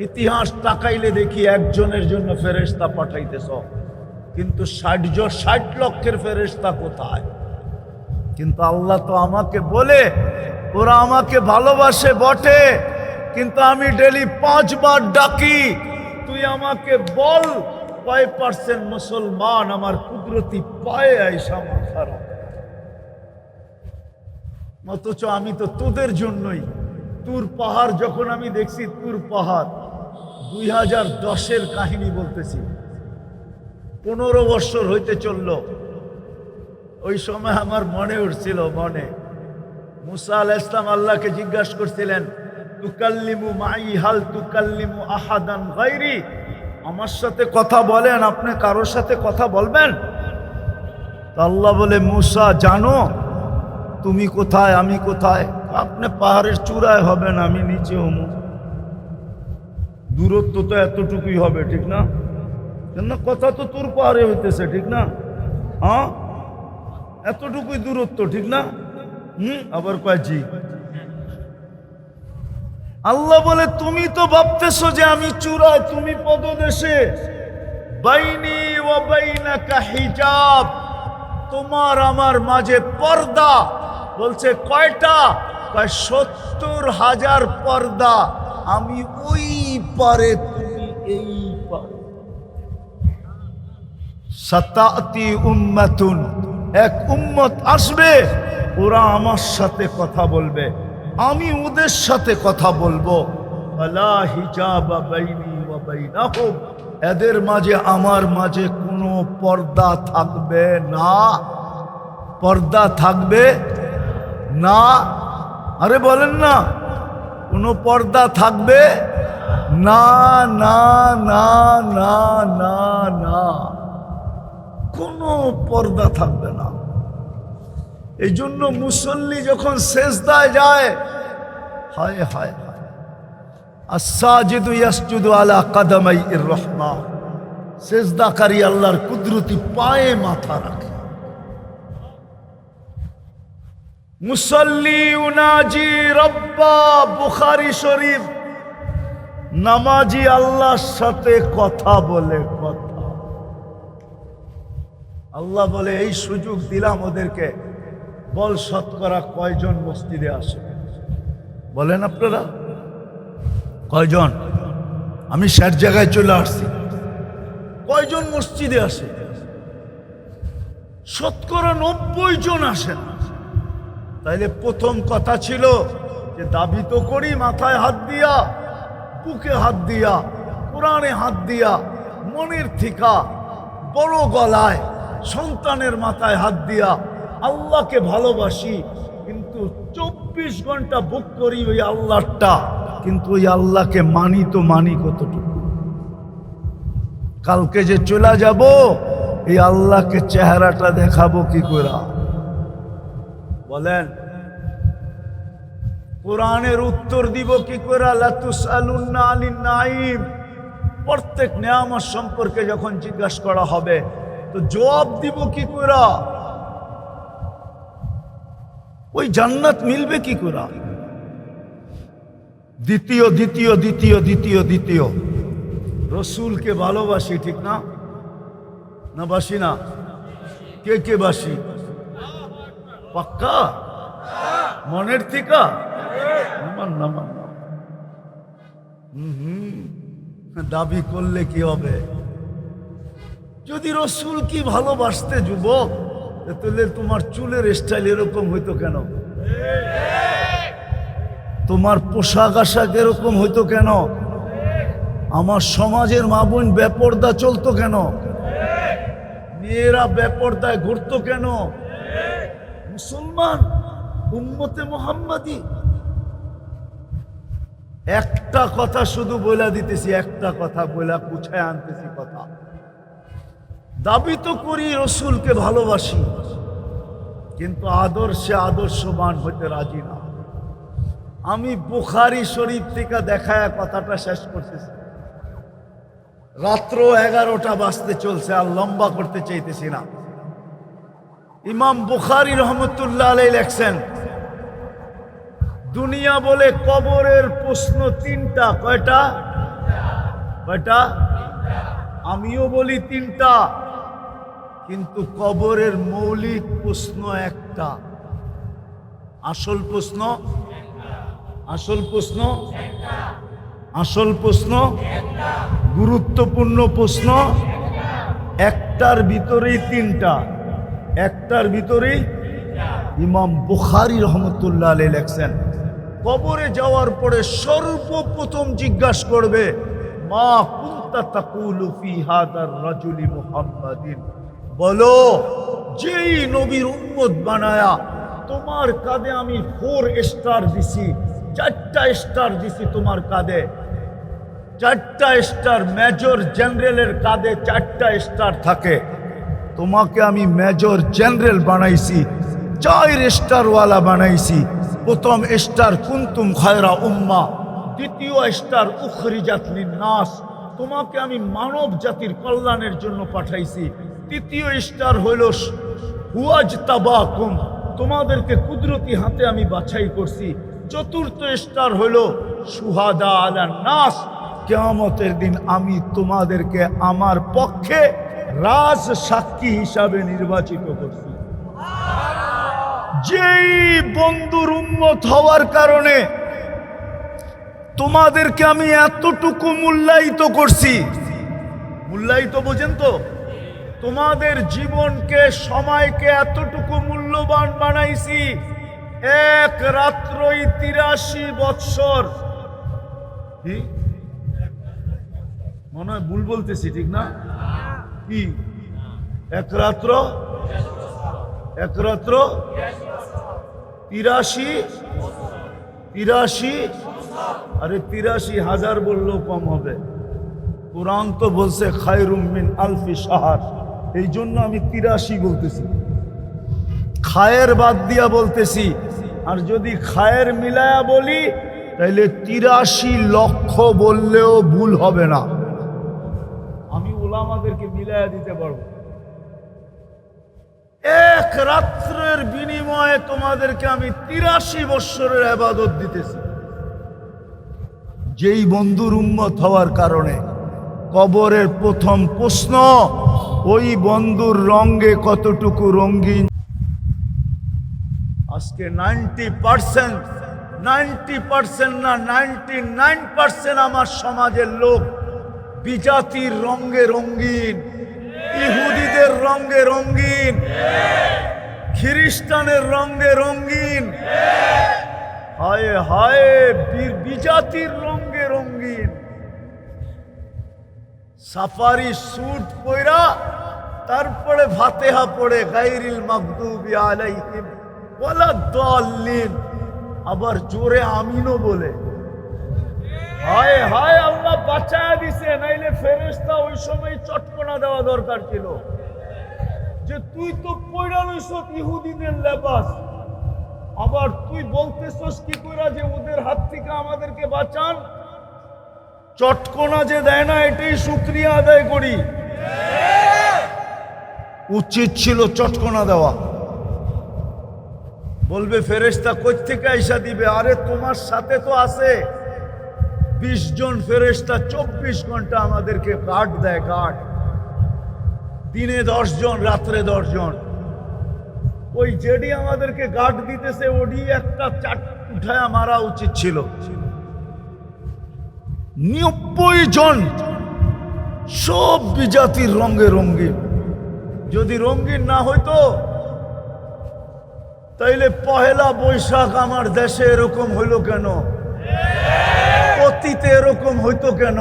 ইতিহাস তাকাইলে দেখি একজনের জন্য ফেরেশতা পাঠাইতেছ, কিন্তু 60 লক্ষের ফেরেশতা কোথায়? কিন্তু আল্লাহ তো আমাকে বলে, ওরা আমাকে ভালোবাসে বটে, কিন্তু আমি ডেলি 5 বার ডাকি, তুই আমাকে বল কয় % মুসলমান আমার কুদরতি পায়ে আইসা মাথা রাখে। অথচ আমি তো তোদের জন্যই। তুর পাহাড় যখন আমি দেখছি, তুর পাহাড় 2010-এর কাহিনী বলতেছি, 15 বছর হইতে চলল। ওই সময় আমার মনে উঠছিল, মনে মুসা আলাইহিস সালাম আল্লাহকে জিজ্ঞাসা করছিলেন, তুকাল্লিমু মাই হাল তুকাল্লিমু আহাদান গায়রি, আমার সাথে কথা বলেন, আপনি কারোর সাথে কথা বলবেন? আল্লাহ বলে, মুসা, জানো তুমি কোথায়, আমি কোথায়? আপনি পাহাড়ের চূড়ায় হবেন, আমি নিচে হব। দূরত্ব তো এতটুকুই হবে, ঠিক না? কেন কথা তো তোর পাহাড়ে হইতেছে, ঠিক না? হ্যাঁ, এতটুকুই দূরত্ব, ঠিক না? আবার কয় জি। আল্লাহ বলে, তুমি তো ভাবতেছো যে আমি চূড়ায়, তুমি পদদেশে। বাইনি ওয়া বাইনাকা হিজাব, তোমার আমার মাঝে পর্দা। বলছে, কয়টা? কয় 70,000 পর্দা। আমি ওই পারে, তুমি এই পারে। সাতাতি উম্মাতুন, এক উম্মত আসবে, ওরা আমার সাথে কথা বলবে, আমি ওদের সাথে কথা বলবো। আলা হিজাবা বাইনি ওয়া বাইনাহুম, এদের মাঝে আমার মাঝে কোনো পর্দা থাকবে না। পর্দা থাকবে না। আরে বলেন না, কোনো পর্দা থাকবে না, না, না, না, না, না, কোনো পর্দা থাকবে না। এই জন্য মুসল্লি যখন সেজদায় যায়, হায় হায় হায়, আস-সাজিদু ইয়াসজুদু আলা কাদামাইর রহমান, সেজদাকারী আল্লাহর কুদরতি পায়ে মাথা রাখে। মুসল্লি উনাজি রব্বা, বুখারী শরীফ, নামাজি আল্লাহর সাথে কথা বলে। কথা আল্লাহ বলে এই সুযোগ দিলাম ওদেরকে, বল শতকরা কয়জন মসজিদে আসে? বলেন আপনারা কয়জন? আমি ৬০ জায়গায় চলে আসছি, কয়জন মসজিদে আসে? শতকরা ৯০ জন আসেন। তাইলে প্রথম কথা ছিল যে দাবি তো করি মাথায় হাত দিয়া, বুকে হাত দিয়া, কোরআনে হাত দিয়া, মনের থিকা, বড় গলায়, সন্তানের মাথায় হাত দিয়া আল্লাহকে ভালোবাসি, কিন্তু ২৪ ঘন্টা বুক করি ওই আল্লাহটা, কিন্তু ওই আল্লাহকে মানি তো মানি কতটুকু? কালকে যে চলে যাব এই আল্লাহকে চেহারাটা দেখাবো কি করে? বলেন কোরআনের উত্তর দিব কি করে? লা তুসআলুন্না আনিন নাঈম, প্রত্যেক নিয়ামত সম্পর্কে যখন জিজ্ঞাসা করা হবে তো জবাব দিব কি করে? ওই জান্নাত মিলবে কি করে? দ্বিতীয় দ্বিতীয় দ্বিতীয় দ্বিতীয় দ্বিতীয় রসুলকে ভালোবাসি, ঠিক না? না বাসি না? কে কে বাসি? পাক্কা মনের থিকা? দাবি করলে কি হবে? যদি রসুল কি ভালোবাসতে যুবক, তাহলে তোমার চুলের স্টাইল এরকম হইতো কেন? তোমার পোশাক আশাক এরকম হইতো কেন? আমার সমাজের মা বোন বেপর্দা চলতো কেন? মেয়েরা বেপর্দায় ঘুরতো কেন? মুসলমান উম্মতে মুহাম্মাদি। একটা কথা শুধু বলে দিতেছি, একটা কথা বলে গুছায় আনতেছি কথা। দাবি তো করি রসুলকে ভালোবাসি, কিন্তু আদর্শে আদর্শবান হইতে রাজি না। আমি বুখারী শরীফ থেকে দেখায় কথাটা শেষ করতেছি। রাত্র 11টা বাজতে চলছে, আর লম্বা করতে চাইতেছি না। ইমাম বুখারী রহমতুল্লাহ আলাইহি লেখছেন, দুনিয়া বলে কবরের প্রশ্ন ৩টা। কয়টা? কয়টা? আমিও বলি ৩টা, কিন্তু কবরের মৌলিক প্রশ্ন একটা। আসল প্রশ্ন, আসল প্রশ্ন, আসল প্রশ্ন, গুরুত্বপূর্ণ প্রশ্ন একটার ভিতরেই ৩টা, একটার ভিতরেই। ইমাম বুখারী রহমতুল্লাহ আলাইহি লেখছেন, কবরে যাওয়ার পরে সর্বপ্রথম জিজ্ঞাসা করবে, মা কুনতা তাকুলু ফি হাদার রাজুলি মুহাম্মাদিন, বলো যেই নবীর উম্মত বানায়া তোমার কাঁধে আমি 4 স্টার দিছি, 4টা স্টার দিছি তোমার কাঁধে, 4টা স্টার। মেজর জেনারেলের কাঁধে 4টা স্টার থাকে, তোমাকে আমি মেজর জেনারেল বানাইছি, 4 স্টারওয়ালা বানাইছি। প্রথম স্টার কুনতুম খায়রা উম্মা, দ্বিতীয় স্টার উখরিজাত লিন্নাস, তোমাকে আমি মানব জাতির কল্যাণের জন্য পাঠাইছি। তৃতীয় স্টার হইল হুয়াজতাবাকুম, তোমাদেরকে কুদরতি হাতে আমি বাছাই করছি। চতুর্থ স্টার হইল শুহাদা আলা নাস, কিয়ামতের দিন আমি তোমাদেরকে আমার পক্ষে রাজ সাক্ষী হিসাবে নির্বাচিত করছি। যেই বন্ধুর উম্মত হওয়ার কারণে তোমাদেরকে আমি এতটুকু মূল্যায়িত করছি, মূল্যায়িত বোঝেন তো? তোমাদের জীবনকে, সময়কে এতটুকু মূল্যবান বানাইছি, এক রাত্রই ৮৩ বৎসর। কি মনে হয় ভুল বলতেছি, ঠিক না? কি এক রাত্র, এক রাত্র ৮৩, আরে ৮৩,০০০ বললেও কম হবে। কুরআন তো বলছে খায়রুম মিন আলফি শাহর, এই জন্য আমি ৮৩ বলতেছি। খায়ের বাদ দিয়া বলতেছি, আর যদি খায়ের মিলায়া বলি তাহলে 83 লক্ষ বললেও ভুল হবে না। আমি উলামাদেরকে মিলায়া দিতে পারবো। এক রাত্রের বিনিময়ে তোমাদেরকে আমি 83 বৎসরের ইবাদত দিতেছি। যেই বন্ধুর উম্মত হওয়ার কারণে কবরের প্রথম প্রশ্ন, ওই বন্ধুর রঙে কতটুকু রঙিন। আজকে 90% না 99% আমার সমাজের লোক বিজাতির রঙে রঙিন, ইহুদিদের রঙে রঙিন, খ্রিস্টানের রঙে রঙিন, হায় হায় বিজাতির রঙে রঙিন। সাফারি স্যুট পয়রা তারপরে ফাতিহা পড়ে গায়রিল মাগদুবি আলাইহিম ওয়ালাদ-দাল্লিন, আবার জোরে আমিনও বলে। হায় হায় আল্লাহ বাঁচায়া দিছে, নাইলে ফেরেশতা ওই সময় চটকনা দেওয়া দরকার ছিল যে তুই তো পয়রা লইছস ইহুদিদের লেবাস, আবার তুই বলতেছস কি কইরা যে ওদের হাত থেকে আমাদেরকে বাঁচান। চটকনা যে দেয় না এটাই শুকরিয়া আদায় করি। উচিত ছিল চটকনা দেওয়া। বলবে ফেরেশতা কই থেকে আইসা দিবে? আরে তোমার সাথে তো আছে 20 জন ফেরেশতা, 24 ঘন্টা আমাদেরকে গার্ড দেয়। গার্ড দিনে 10 জন, রাত্রে 10 জন। ওই যেডি আমাদেরকে গার্ড দিতেছে ওডি একটা চাট উঠায়া মারা উচিত ছিল। 90 জন সব বিজাতির রঙে রঙিন। যদি রঙিন না হইতো তাইলে পহেলা বৈশাখ আমার দেশে এরকম হইল কেন? অতীতে এরকম হইতো কেন?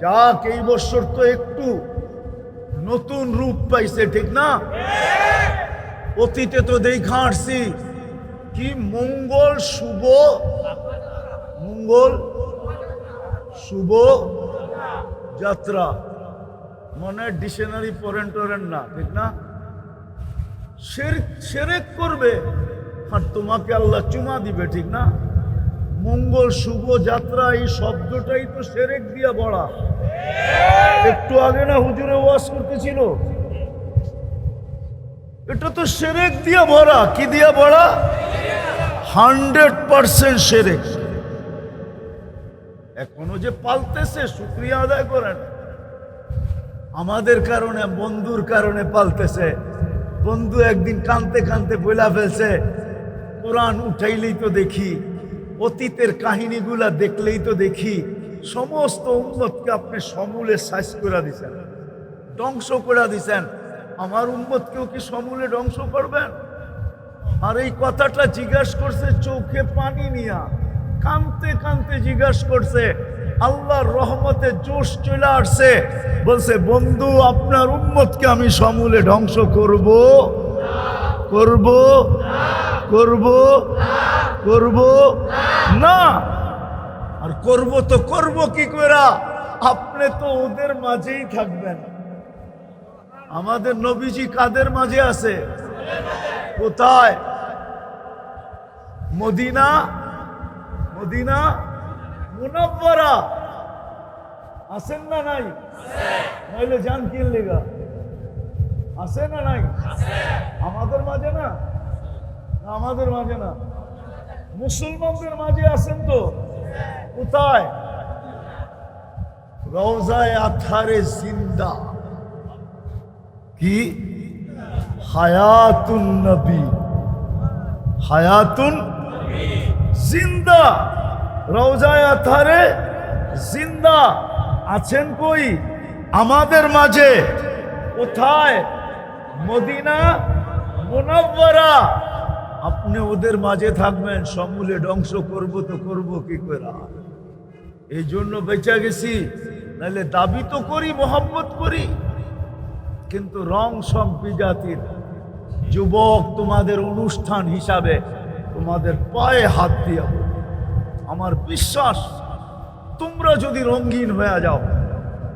যাক, এই বছর তো একটু নতুন রূপ পাইছে, ঠিক না? অতীতে তো দেখা আসছি কি মঙ্গল শুভ, মঙ্গল শুভ যাত্রা, মনে ডিকশনারি পড়েন টরেন না, ঠিক না? শিরক করবে আর তোমাকে আল্লাহ চুমা দিবে, ঠিক না? মঙ্গল শুভ যাত্রা এই শব্দটাই তো শিরক দিয়া ভরা। একটু আগে না হুজুরে ওয়াজ করতেছিল, এটা তো শিরক দিয়া ভরা। কি দিয়া ভরা? 100% শিরক। এখনো যে পালতেছে শুকরিয়া আদায় করেন। আমাদের কারণে, বন্ধুর কারণে পালতেছে। বন্ধু একদিন কানতে কানতে বইলা ফেলছে, কোরআন উঠাইলেই তো দেখি, অতীতের কাহিনীগুলা দেখলেই তো দেখি সমস্ত উম্মতকে আপনি সমূলে শেষ করে দিছেন, ধ্বংস করে দিছেন। আমার উম্মতকেও কি সমূলে ধ্বংস করবেন? আর এই কথাটা জিজ্ঞাসা করছে চোখে পানি নিয়া, কানতে কানতে জিজ্ঞাসা করছে। আল্লাহর রহমতে জোশ চলে আসছে, বলছে বন্ধু আপনার উম্মতকে আমি সমূলে ধ্বংস করব করব করব করব না। আর করব তো করব কি কইরা? আপনি তো ওদের মাঝেই থাকবেন। আমাদের নবীজি কাদের মাঝে আছে? কোথায়? মদিনা, মদিনা মুনাব্বারা আছেন না নাই? নইলে জান কি লেগা আছে না নাই? আমাদের মাঝে না? আমাদের মাঝে না, মুসলমানদের মাঝে আছেন তো। কোথায়? রওজায়ে আতহারে জিন্দা। কি হায়াতুন নবী, হায়াতুন জিন্দা। রওজায়ে আতহারে জিন্দা আছেন কই? আমাদের মাঝে। কোথায়? মদিনা মুনাব্বারা। আপনি ওদের মাঝে থাকবেন, সমূলে ধ্বংস করব তো করব কি করে? এই জন্য বেঁচে গেছি। নাহলে দাবি তো করি, মোহাম্মত করি, কিন্তু রং সব বিজাতির। যুবক, তোমাদের অনুষ্ঠান হিসাবে তোমাদের পায়ে হাত দিয়া আমার বিশ্বাস, তোমরা যদি রঙিন হয়ে যাও,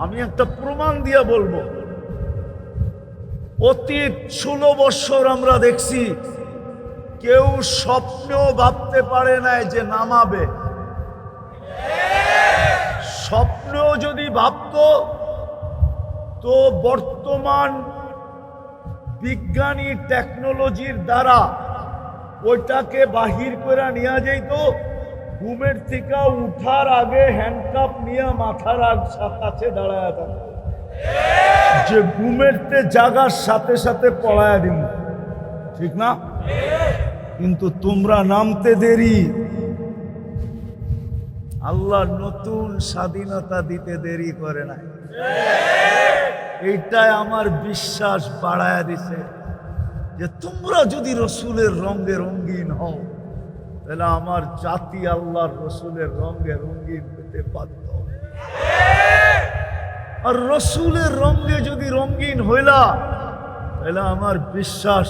আমি একটা প্রমাণ দিয়া বলবো, অতীত 16 বৎসর আমরা দেখছি কেউ স্বপ্নেও ভাবতে পারে নাই যে নামাবে। স্বপ্নেও যদি ভাবতো তো বর্তমান বিজ্ঞানী টেকনোলজির দ্বারা ওইটাকে বাহির করে নিয়ে যাইতো। ঘুমের থেকে উঠার আগে হ্যান্ডকাপ নিয়ে মাথার কাছে দাঁড়ায় থাকতো যে ঘুমেরতে জাগার সাথে সাথে পড়ায় দিব, ঠিক না? কিন্তু তোমরা নামতে দেরি, আল্লাহ নতুন স্বাধীনতা দিতে দেরি করে না। এইটাই আমার বিশ্বাস বাড়ায় দিছে যে তোমরা যদি রসুলের রঙে রঙিন হও তাহলে আমার জাতি আল্লাহর রসুলের রঙে রঙিন পেতে বাধ্য। আর রসুলের রঙে যদি রঙিন হইলা তাহলে আমার বিশ্বাস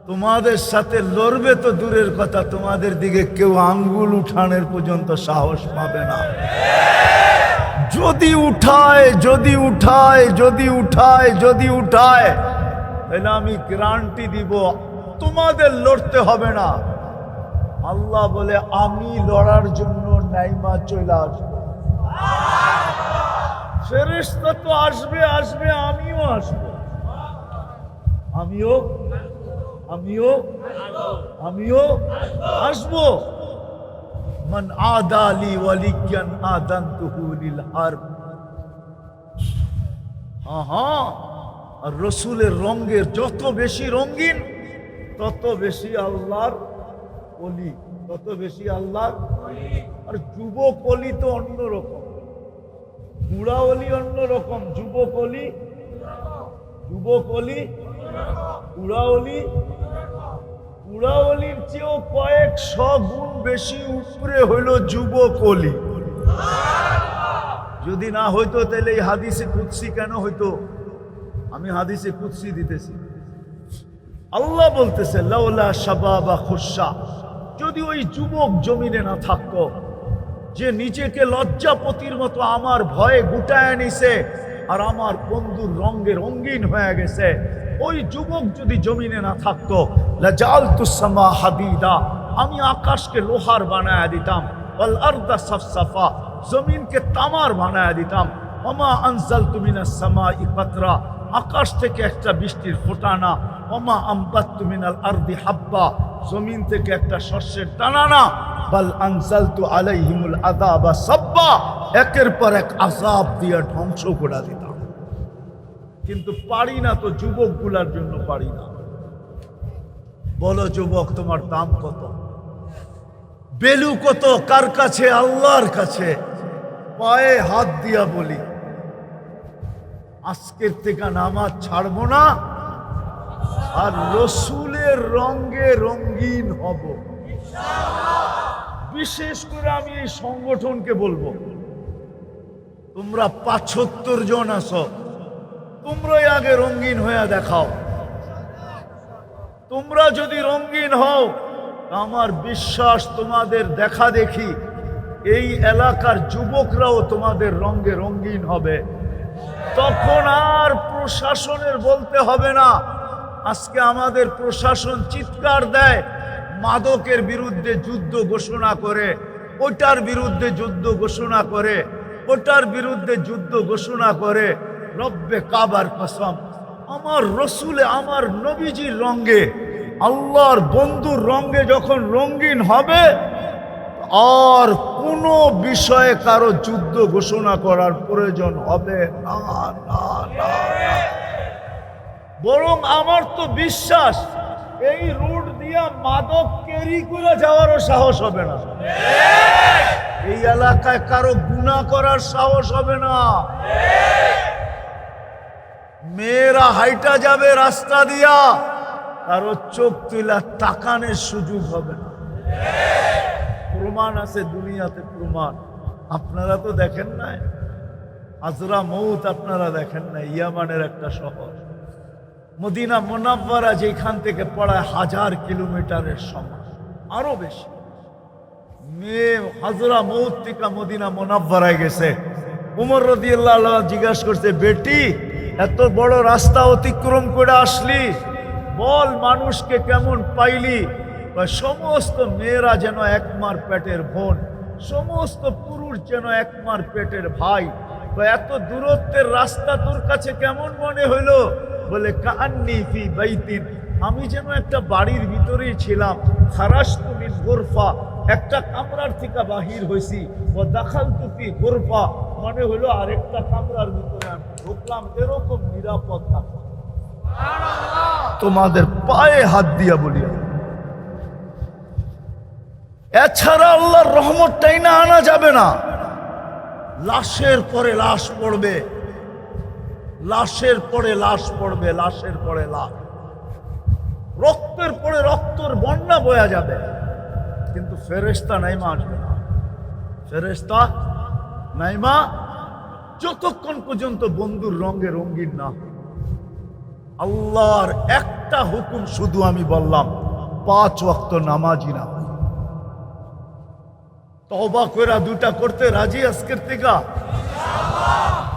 তোমাদের সাথে লড়বে তো দূরের কথা, তোমাদের দিকে কেউ আঙ্গুল উঠানোর পর্যন্ত সাহস পাবে না। যদি উঠায় যদি উঠায় যদি উঠায় যদি উঠায় তাহলে আমি গ্যারান্টি দিব তোমাদের লড়তে হবে না। আল্লাহ বলে আমি লড়ার জন্য নাইমা চলে আসবো। ফেরেশতা তো আসবে আসবে, আমিও আসবো, আমিও আমিও আমিও আসবো। মান আদালি ওয়ালিয়ান আদানতুহু লিল হারব। হ্যাঁ, আর রসুলের রঙের যত বেশি রঙিন তত বেশি আল্লাহর ওলি, তত বেশি আল্লাহর। আর যুবক ওলি তো অন্যরকম, বুড়া ওলি অন্যরকম, যুবক ওলি বুড়া ওলি। বুড়া ওলির চেয়েও কয়েকশ গুণ বেশি উপরে হইল যুবক ওলি। যদি না হইতো তাহলে এই হাদিসে কুদসি কেন হইতো? আমি হাদিসে কুদসি দিতেছি। আল্লাহ বলতেছে লাউলা শাবাবা খুশা, যদি ওই যুবক জমিনে না থাকতো যে নিজেকে লজ্জাপতির মতো আমার ভয়ে গুটায় নিছে আর আমার বন্ধুর রঙে রঙিন হয়ে গেছে, ওই যুবক যদি জমিনে না থাকতো লাজালতুস সামা হাদিদা, আমি আকাশকে লোহার বানায় দিতাম, ওয়াল আরদা সাফসাফা, জমিনকে তামার বানায় দিতাম, ওমা আনজালতু মিনাস সামাই কাতরা, আকাশ থেকে একটা বৃষ্টির ফোঁটা না, ওমা আমবাততু মিনাল আরদি হাব্বা, জমিন থেকে একটা শস্যের দানা না, বাল আনজালতু আলাইহিমুল আযাবা সাব্বা, একের পর এক আযাব দিয়ে ধ্বংস করে দিতাম। কিন্তু পারি না তো, যুবকগুলার জন্য পারি না। বলো যুবক, তোমার দাম কত? বেলু কত? কার কাছে? আল্লাহর কাছে। পায়ে হাত দিয়া বলি আজকের থেকে নামাজ ছাড়বো না, আর রসুলের রঙে রঙিন হব। বিশেষ করে আমি এই সংগঠনকে বলবো, তোমরা ৭৫ জন আছো, তোমরাই আগে রঙিন হয়ে দেখাও। তোমরা যদি রঙিন হও, আমার বিশ্বাস তোমাদের দেখা দেখি এই এলাকার যুবকরাও তোমাদের রঙে রঙিন হবে। তখন আর প্রশাসনের বলতে হবে না। আজকে আমাদের প্রশাসন চিৎকার দেয়, মাদকের বিরুদ্ধে যুদ্ধ ঘোষণা করে, ওটার বিরুদ্ধে যুদ্ধ ঘোষণা করে, ওটার বিরুদ্ধে যুদ্ধ ঘোষণা করে। রব্বে কাবার কসম, আমার রসুলে, আমার নবীজির রঙে, আল্লাহর বন্ধুর রঙে যখন রঙিন হবে, আর কোনো বিষয়ে কারো যুদ্ধ ঘোষণা করার প্রয়োজন হবে না, না, না। বরং আমার তো বিশ্বাস এই রুট দিয়া মাদক ক্যারি করে যাওয়ারও সাহস হবে না। এই এলাকায় কারো গুনাহ করার সাহস হবে না। মেয়েরা হাইটা যাবে রাস্তা দিয়া, কারো চোখ তুলা তাকানোর সুযোগ হবে না। প্রমাণ আছে দুনিয়াতে, প্রমাণ। আপনারা তো দেখেন নাই আজরা মউত, আপনারা দেখেন নাই ইয়ামানের একটা শহর মদিনা মুনাওয়ারা, যেখান থেকে পড়ায় 1000 কিলোমিটারের সমান, আরো বেশি। মেয়ে হাজরা মউত থেকে মদিনা মুনাওয়ারায় গেছে। উমর রাদিয়াল্লাহু আনহু জিজ্ঞাসা করছে, বেটি এত বড় রাস্তা অতিক্রম করে আসলি, বল মানুষকে কেমন পাইলি? সমস্ত মেয়েরা যেন একমার পেটের বোন, সমস্ত পুরুষ যেন একমার পেটের ভাই। এত দূরত্বের রাস্তা তোর কাছে কেমন মনে হইল? বলে কান্নি ফি বাইতিন, আমি যেন একটা বাড়ির ভিতরেই ছিলাম। খারাজতু মিন গুরফা, একটা কামরার থেকে বাহির হইছি। ও দাখালতু ফি গুরফা, মনে হলো আরেকটা কামরার ভিতরে আমি ঢুকলাম। এরকম নিরাপদ থাকো তোমাদের পায়ে হাত দিয়া বলিয়া। এছাড়া আল্লাহর রহমতটাই না আনা যাবে না। লাশের পরে লাশ পড়বে, লাশের পরে লাশ পড়বে, লাশের পরে লাশ, রক্তের পরে রক্তর বন্যা বয়া যাবে, কিন্তু ফেরেশতা নাইমা আসবে না। ফেরেশতা নাইমা যতক্ষণ পর্যন্ত বন্ধুর রঙে রঙিন না। আল্লাহর একটা হুকুম শুধু আমি বললাম, 5 ওয়াক্ত নামাজি না। তওবা কইরা 2টা করতে রাজি আজকের থেকে?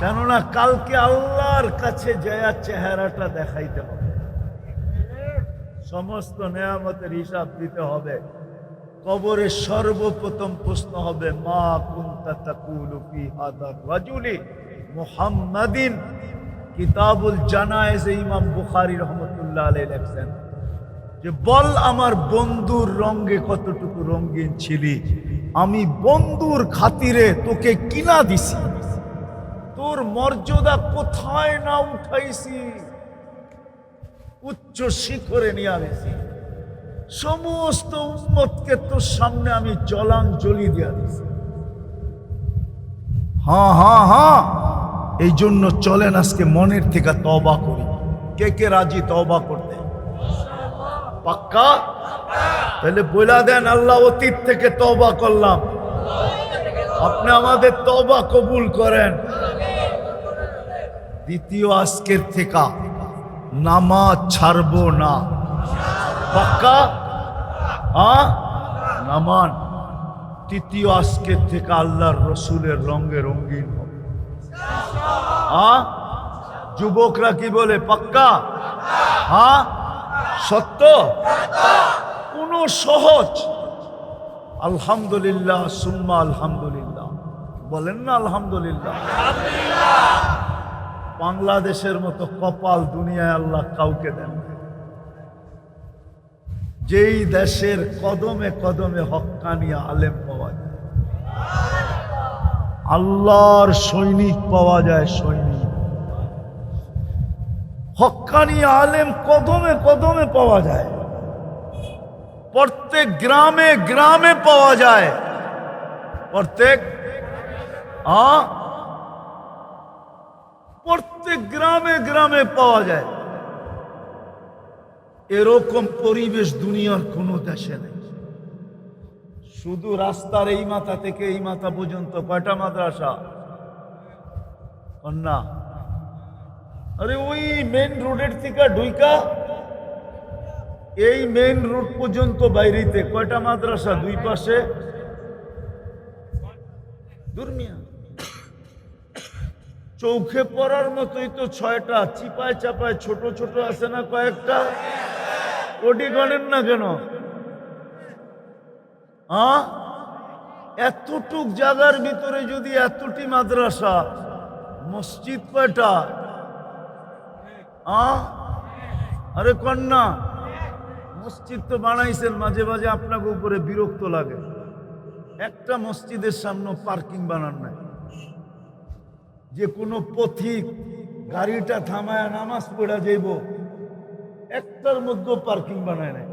কেননা কালকে আল্লাহর কাছে যায়া চেহারাটা দেখাইতে হবে, সমস্ত নেয়ামতের হিসাব দিতে হবে। কবরে সর্বপ্রথম প্রশ্ন হবে, মা কুনতা তাকুলু ফি হাদার রাজুলি মুহাম্মাদিন। কিতাবুল জানায়েজ ইমাম বুখারী রহমাতুল্লাহ আলাইহি লেখেন যে, বল আমার বন্ধুর রঙে কতটুকু রঙিন ছিলি, আমি বন্ধুর খাতিরে তোকে কিনা দিছি, তোর মর্যাদা কোথায় না উঠাইছি, উচ্চ শিখরে নিয়ে আনেছি। সমস্ত উম্মতকে তোর সামনে আমি জলাঞ্জলি দিয়া দিছি। হ্যাঁ হ্যাঁ হ্যাঁ, এই জন্য চলেন আজকে মনের থেকে তওবা করি। কে কে রাজি তওবা করতে? পাক্কা? তাহলে বলে দেন, আল্লাহ অতীত থেকে তওবা করলাম, আপনি আমাদের তওবা কবুল করেন। দ্বিতীয়, আজকের থেকে নামাজ ছাড়বো না। পাক্কা? হ্যাঁ, নামান। তৃতীয়, আজকের থেকে আল্লাহর রসুলের রঙে রঙিন হবে। হ্যাঁ, যুবকরা কি বলে? পাক্কা? হ্যাঁ, সত্য? কোন সহজ? আলহামদুলিল্লাহ সুম্মা আলহামদুলিল্লাহ বলেন না? আলহামদুলিল্লাহ। বাংলাদেশের মতো কপাল দুনিয়ায় আল্লাহ কাউকে দেন। যেই দেশের কদমে কদমে হক্কানি আলেম পাওয়া যায়, আল্লাহর সৈনিক পাওয়া যায়, সৈনিক হক্কানি আলেম কদমে কদমে পাওয়া যায়, প্রত্যেক গ্রামে গ্রামে পাওয়া যায়, প্রত্যেক গ্রামে গ্রামে পাওয়া যায়। এরকম পরিবেশ দুনিয়ার কোনো দেশে নেই। শুধু রাস্তার এই মাথা থেকে এই মাথা পর্যন্ত কয়টা মাদ্রাসা? না, আরে ওই মেন রোডের থেকে ঢুইকা এই মেন রোড পর্যন্ত বাইরেতে কয়টা মাদ্রাসা? 2 পাশে। দুর্মিয়া চৌখে পড়ার মতোই তো 6টা, চিপায় চাপায় ছোট ছোট আছে না কয়েকটা, ওটি গণেন না কেন? এতটুক জায়গার ভিতরে যদি এতটি মাদ্রাসা, মসজিদ কয়টা? আরে কন্যা, মসজিদ তো বানাইছেন, মাঝে মাঝে আপনাকে উপরে বিরক্ত লাগে। একটা মসজিদের সামনে পার্কিং বানান নাই, যে কোনো পথিক গাড়িটা থামায় নামাজ পড়া যাইব, একটার মধ্যে পার্কিং বানায় নাই।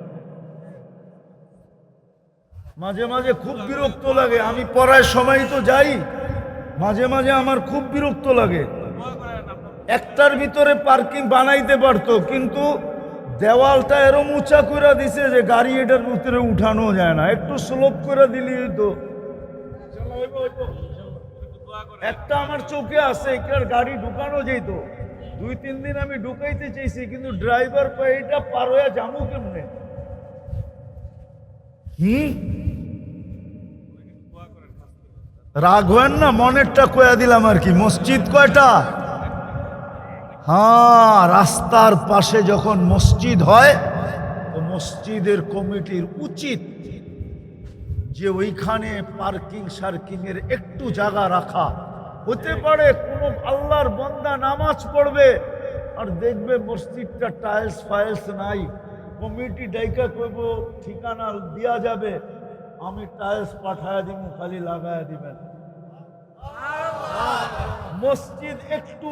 মাঝে মাঝে খুব বিরক্ত লাগে। আমি পড়ার সময় তো যাই, মাঝে মাঝে আমার খুব বিরক্ত লাগে। একটার ভিতরে পার্কিং বানাইতে পারতো, কিন্তু দেওয়ালটা এরম উঁচা করে দিছে যে গাড়ি এটার ভিতরে উঠানো যায় না। একটু স্লোপ করে দিলি তো। একটা আমার চোখে আছে, এটার গাড়ি ঢুকানো যেত। 2-3 দিন আমি ঢুকাইতে চাইছি, কিন্তু ড্রাইভার পায় এটা পার হয়ে যাবো কেমনে? রাগ হয় না? মনেরটা কয়া দিলাম আর কি। মসজিদ কয়টা? হ্যাঁ, রাস্তার পাশে যখন মসজিদ হয় তো মসজিদের কমিটির উচিত যে ওইখানে পার্কিং সার্কিং এর একটু জায়গা রাখা। হতে পারে কোনো আল্লাহর বান্দা নামাজ পড়বে আর দেখবে মসজিদটা টাইলস ফাইলস নাই, কমিটি ডাইকা কইব ঠিকানা দেওয়া যাবে, আমি টাইলস পাঠায় দিব, খালি লাগায় দিবেন। মসজিদ একটু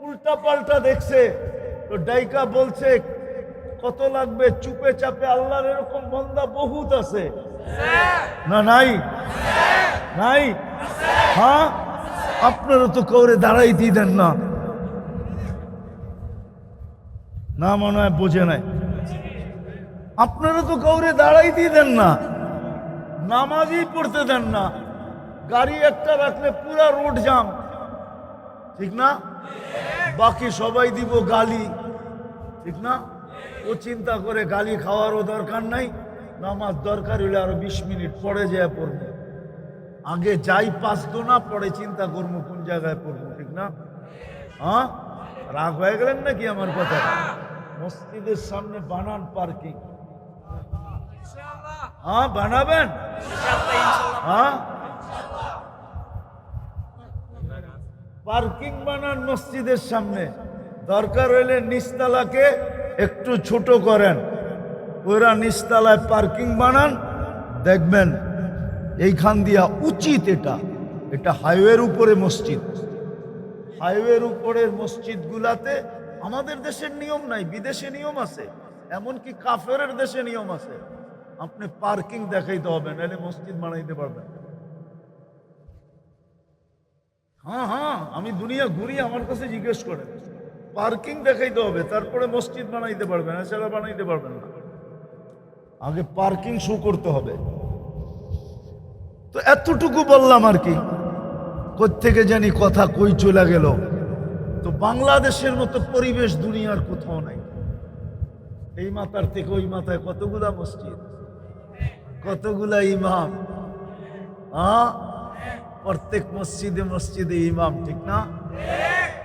উল্টা পাল্টা দেখছে তো ডাইকা বলছে কত লাগবে, চুপে চাপে আল্লাহর এরকম বান্দা বহুত আছে না? নাই? নাই? হ্যাঁ, আপনারা তো কাউরে দাঁড়াইতেই দেন না। না, মনে হয় বোঝে নাই। আপনারা তো কাউরে দাঁড়াইতেই দেন না, নামাজই পড়তে দেন না। গাড়ি একটা রাখলে পুরা রোড জাম, ঠিক না? বাকি সবাই দিব গালি, ঠিক না? ও চিন্তা করে গালি খাওয়ারও দরকার নাই, নামাজ দরকার হইলে আরো 20 মিনিট পরে যায় পড়বো। আগে যাই পাঁচতো না, পরে চিন্তা করবো কোন জায়গায় পড়বো, ঠিক না? হ্যাঁ, রাগ হয়ে গেলেন নাকি আমার কথা? মসজিদের সামনে বানান পার্কিং। হ্যাঁ, বানাবেন? হ্যাঁ, পার্কিং বানান মসজিদের সামনে। দরকার হইলে নিচতলাকে একটু ছোট করেন, ওরা নিচতলায় পার্কিং বানান। দেখবেন এইখান দিয়া উচিত, এটা হাইওয়ের উপরে মসজিদ। হাইওয়ের উপরের মসজিদ গুলাতে আমাদের দেশের নিয়ম নাই, বিদেশে নিয়ম আছে, এমনকি কাফেরের দেশে নিয়ম আছে। আপনি পার্কিং দেখাইতে হবে, নাহলে মসজিদ বানাইতে পারবেন। হ্যাঁ হ্যাঁ, আমি দুনিয়া ঘুরি, আমার কাছে জিজ্ঞেস করেন, পার্কিং দেখাইতে হবে, তারপরে মসজিদ বানাইতে পারবেন, এছাড়া বানাইতে পারবেন না। আগে পার্কিং শো করতে হবে। তো এতটুকু বললাম আর কি, কোত্থেকে জানি কথা কই চলে গেল। তো বাংলাদেশের মতো পরিবেশ দুনিয়ার কোথাও নাই। এই মাথার থেকে ওই মাথায় কতগুলা মসজিদ, কতগুলা ইমাম। প্রত্যেক মসজিদে মসজিদে ইমাম, ঠিক না?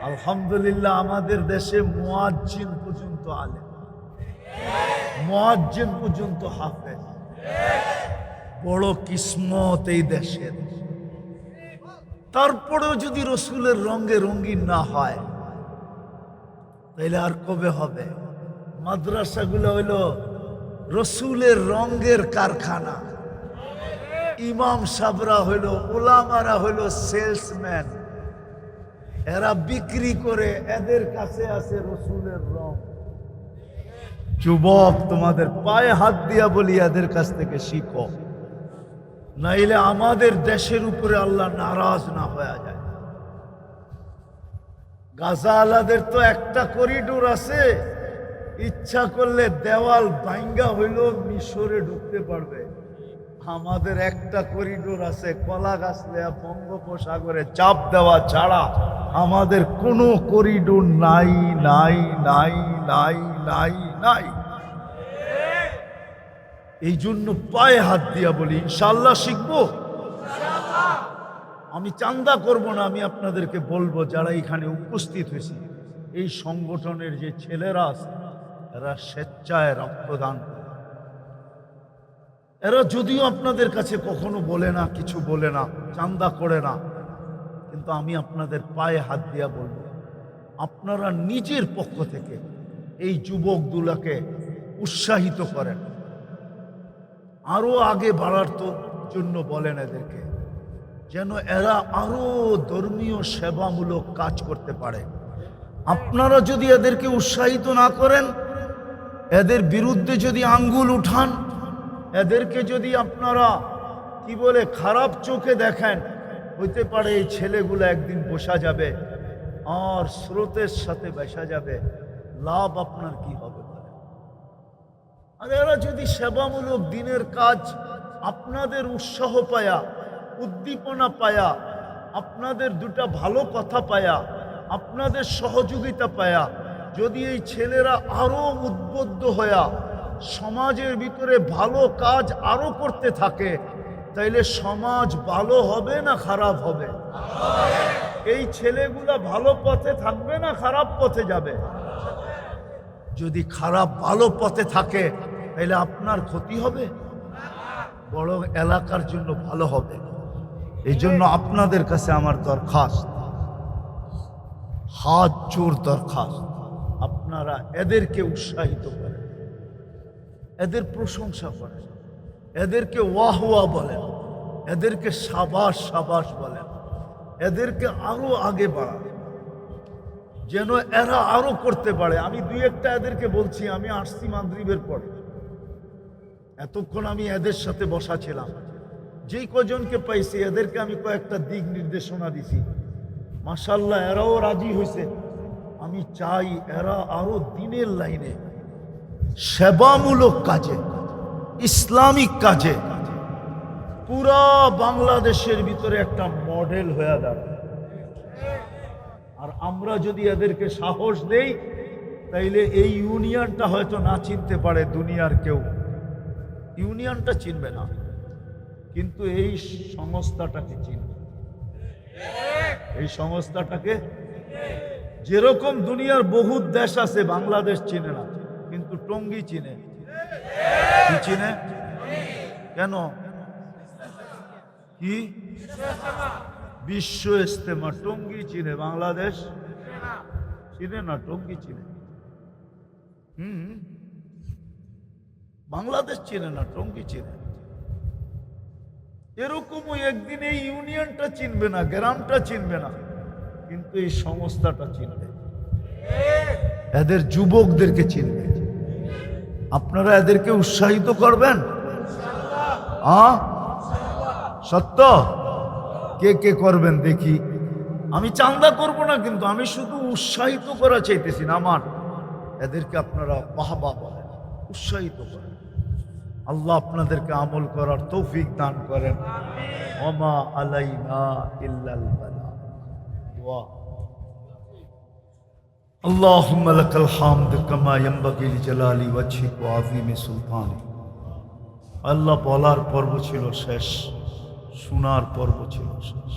আলহামদুলিল্লাহ, আমাদের দেশে মুয়াজ্জিন পর্যন্ত আলেম, মুয়াজ্জিন পর্যন্ত হাফেজ। বড় কিসমত এই দেশের। তারপরেও যদি রসুলের রঙে রঙিন না হয় তাহলে আর কবে হবে? মাদ্রাসাগুলো হইল রসুলের রঙের কারখানা, ইমাম সাবরা হইল, ওলামারা হইল সেলসম্যান। এরা বিক্রি করে, এদের কাছে আছে রসুলের রং। যুবক, তোমাদের পায়ে হাত দিয়া বলি, এদের কাছ থেকে শিখো, নাইলে আমাদের দেশের উপরে আল্লাহ নারাজ না হয়ে যায়। গাজা আলাদের তো একটা করিডোর আছে, ইচ্ছা করলে দেওয়াল ভাঙ্গা হইল মিশরে ঢুকতে পারবে। আমাদের একটা করিডোর আছে, কলা গাছ দেয়া বঙ্গোপসাগরে চাপ দেওয়া ছাড়া আমাদের কোনো করিডোর নাই নাই নাই নাই নাই নাই। এই জন্য পায়ে হাত দিয়া বলি, ইনশাআল্লাহ শিখবো। আমি চান্দা করব না, আমি আপনাদেরকে বলবো যারা এখানে উপস্থিত হয়েছে, এই সংগঠনের যে ছেলেরা আছে, এরা স্বেচ্ছায় রক্তদান করে। এরা যদিও আপনাদের কাছে কখনো বলে না, কিছু বলে না, চান্দা করে না, কিন্তু আমি আপনাদের পায়ে হাত দিয়া বলবো, আপনারা নিজের পক্ষ থেকে এই যুবকগুলোকে উৎসাহিত করেন, আরো আগে বাড়ার জন্য বলেন এদেরকে, যেন এরা আরো ধর্মীয় সেবামূলক কাজ করতে পারে। আপনারা যদি এদেরকে উৎসাহিত না করেন, এদের বিরুদ্ধে যদি আঙ্গুল উঠান, এদেরকে যদি আপনারা কি বলে খারাপ চোখে দেখেন, হইতে পারে এই ছেলেগুলো একদিন বসা যাবে আর স্রোতের সাথে বেসা যাবে। লাভ আপনার কি হবে? আর এরা যদি সেবামূলক দিনের কাজ আপনাদের উৎসাহ পায়া, উদ্দীপনা পায়া, আপনাদের দুটা ভালো কথা পায়া, আপনাদের সহযোগিতা পায়া, যদি এই ছেলেরা আরো উদ্বুদ্ধ হয়া সমাজের ভিতরে ভালো কাজ আরো করতে থাকে, তাইলে সমাজ ভালো হবে না খারাপ হবে? এই ছেলেগুলা ভালো পথে থাকবে না খারাপ পথে যাবে? যদি খারাপ ভালো পথে থাকে তাহলে আপনার ক্ষতি হবে, বরং এলাকার জন্য ভালো হবে। এই জন্য আপনাদের কাছে আমার দরখাস্ত, হাত জোর দরখাস্ত, আপনারা এদেরকে উৎসাহিত করেন, এদের প্রশংসা করেন, এদেরকে ওয়াহ ওয়াহ বলেন, এদেরকে সাবাস সাবাস বলেন, এদেরকে আরো আগে বাড়ান, যেন এরা আরো করতে পারে। আমি দুই একটা এদেরকে বলছি, আমি আসছি মাগরিবের পরে, এতক্ষণ আমি এদের সাথে বসা ছিলাম, যেই কজনকে পাইছি এদেরকে আমি কয়েকটা দিক নির্দেশনা দিছি। মাশাআল্লাহ, এরাও রাজি হয়েছে। আমি চাই এরা আরো দিনের লাইনে সেবামূলক কাজে, ইসলামিক কাজে পুরা বাংলাদেশের ভিতরে একটা মডেল হয়ে দাঁড়ায়। আর আমরা যদি এদেরকে সাহস দেই তাইলে এই ইউনিয়নটা হয়তো না চিনতে পারে দুনিয়ার কেউ, ইউনিয়নটা চিনবে না, কিন্তু এই সংস্থাটাকে চিনবে। এই সংস্থাটাকে, যেরকম দুনিয়ার বহু দেশ আছে বাংলাদেশ চিনে না, কিন্তু টঙ্গী চিনে। কি চিনে? কেন? কি? বিশ্ব ইজতেমা। টঙ্গী চিনে, বাংলাদেশ চিনে না, টঙ্গী চিনে। বাংলাদেশ চিনে না, টঙ্গী চিনে। এরকমই একদিন এই ইউনিয়নটা চিনবে না, গ্রামটা চিনবে না, কিন্তু এই সংস্থাটা চিনবে, এদের যুবকদেরকে চিনবে। আপনারা এদেরকে উৎসাহিত করবেন? সত্য? কে কে করবেন দেখি। আমি চান্দা করব না, কিন্তু আমি শুধু উৎসাহিত করা চাইতেছি না। আমার এদেরকে আপনারা বাহবা বলেন, উৎসাহিত করেন। আল্লাহ আপনাদেরকে আমল করার তৌফিক দান করেন। ওমা আলাইনা ইল্লাল বালাগ। দোয়া। আল্লাহুম্মা লাকাল হামদ কামা ইয়ানবাগি লিজালালি ওয়াজহিক ওয়া আযীমি সুলতানিক। আল্লাহ, বলার পর্ব ছিল শেষ, শোনার পর্ব ছিল শেষ,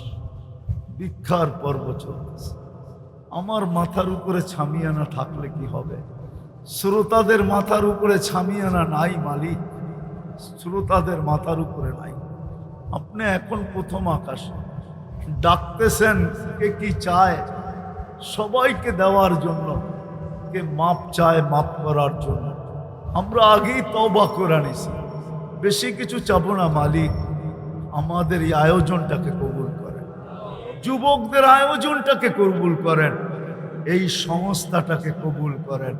ভিক্ষার পর্ব চলতেছে। আমার মাথার উপরে ছামিয়ানা থাকলে কি হবে? শ্রোতাদের মাথার উপরে ছামিয়ানা নাই মালিক, শ্রোতাদের মাথার উপরে নাই। আপনি এখন প্রথম আকাশে ডাকতেছেন, কে কি চায়? সবাইকে দেওয়ার জন্য, কে মাপ চায় মাপ করার জন্য। আমরা আগেই তওবা করে নিছি, বেশি কিছু চাবো না মালিক। আমাদের এই আয়োজনটাকে কবুল করেন, যুবকদের আয়োজনটাকে কবুল করেন, এই সংস্থাটাকে কবুল করেন,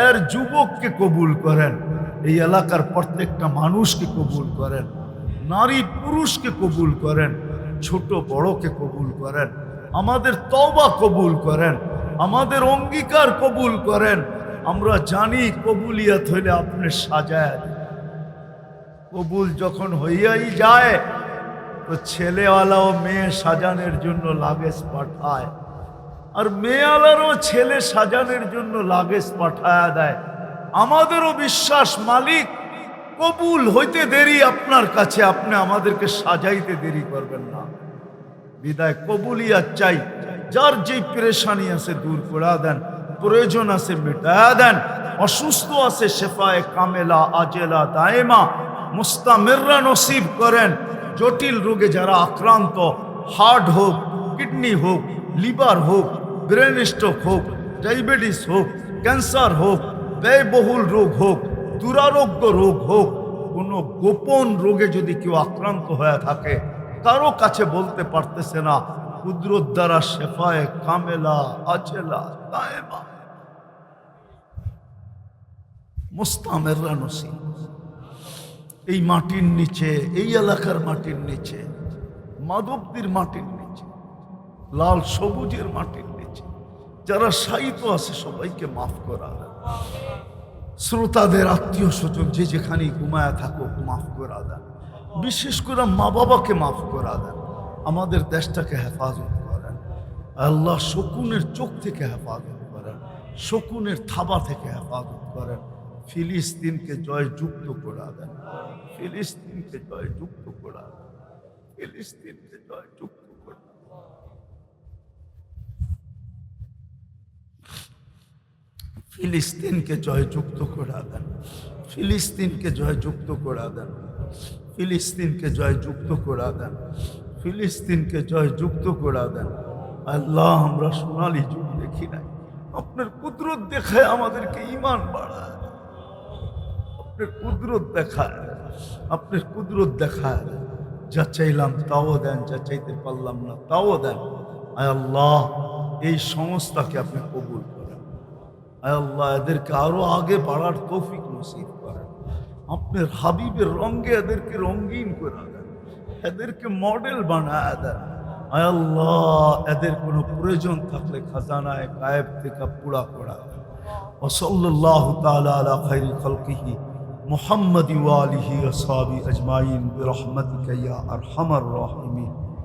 এর যুবককে কবুল করেন, এই এলাকার প্রত্যেকটা মানুষকে কবুল করেন, নারী পুরুষকে কবুল করেন, ছোট বড়কে কবুল করেন। আমাদের তওবা কবুল করেন, আমাদের অঙ্গীকার কবুল করেন। আমরা জানি কবুলিয়াত হইলে আপনি সাজায় দেন। কবুল যখন হইয়াই যায় তো ছেলেওয়ালাও মেয়ে সাজানোর জন্য লাগেজ পাঠায়, আর মেয়েওয়ালারও ছেলে সাজানোর জন্য লাগেজ পাঠায় দেয়। আমাদেরও বিশ্বাস মালিক কবুল হইতে দেরি আপনার কাছে, আপনি আমাদেরকে সাজাইতে দেরি করবেন না। বিদায় কবুলিয়াত চাই। যার যেই পেরেশানি আছে দূর করে দেন, প্রয়োজন আছে মেটায়া দেন, অসুস্থ আছে শেফায়ে কামেলা আজেলা দায়েমা মুস্তামিররা নসিব করেন। জটিল রোগে যারা আক্রান্ত, হার্ট হোক, কিডনি হোক, লিভার হোক, ব্রেন স্ট্রোক হোক, ডায়াবেটিস হোক, ক্যান্সার হোক, ব্যয়বহুল রোগ হোক, দুরারোগ্য রোগ হোক, কোনো গোপন রোগে যদি কেউ আক্রান্ত হয়ে থাকে, কারো কাছে বলতে পারতেছে না, কুদরত দ্বারা শেফায়ে কামেলা আজেলা দায়েমা মুস্তামিররা নসিব। এই মাটির নিচে, এই এলাকার মাটির নিচে, মাধবদীর মাটির নিচে, লাল সবুজের মাটির নিচে যারা শায়িত আছে সবাইকে মাফ করা দেন। শ্রোতাদের আত্মীয় স্বজন যে যেখানে ঘুমায়া থাকুক মাফ করা দেন। বিশেষ করে মা বাবাকে মাফ করা দেন। আমাদের দেশটাকে হেফাজত করেন আল্লাহ, শকুনের চোখ থেকে হেফাজত করেন, শকুনের থাবা থেকে হেফাজত করেন। ফিলিস্তিনকে জয়যুক্ত করা দেন, ফিলিস্তিনকে জয়যুক্ত করা দেন, ফিলিস্তিনকে জয়যুক্ত করা দেন। ফিলিস্তিনকে জয়যুক্ত করে দেন, ফিলিস্তিনকে জয়যুক্ত করে দেন, ফিলিস্তিনকে জয়যুক্ত করে দেন, ফিলিস্তিনকে জয়যুক্ত করে দেন। আল্লাহ, আমরা সোনালী যুগ দেখি নাই, আপনার কুদরত দেখায় আমাদেরকে ঈমান বাড়ায়, আপনার কুদরত দেখায়, আপনার কুদরত দেখায়। যা চাইলাম তাও দেন, যা চাইতে পারলাম না তাও দেন। আয় আল্লাহ, এই সংস্থাকে আপনি কবুল করেন। আয় আল্লাহ, এদেরকে আরো আগে বাড়ার তৌফিক নসিব করেন। আপনার হাবিবের রঙে এদেরকে রঙিন করে দেন, এদেরকে মডেল বানায় দেন। আয় আল্লাহ, এদের কোনো প্রয়োজন থাকলে খাজানায় গায়েব থেকে পুরা করা দেন। ওয়াসাল্লাল্লাহু তাআলা আলা খায়রি খালকিহি মুহাম্মাদি ওয়া আলিহি ওয়া সাহবিহি আজমাইন বিরহমাতিকা ইয়া আরহামার রাহিমিন।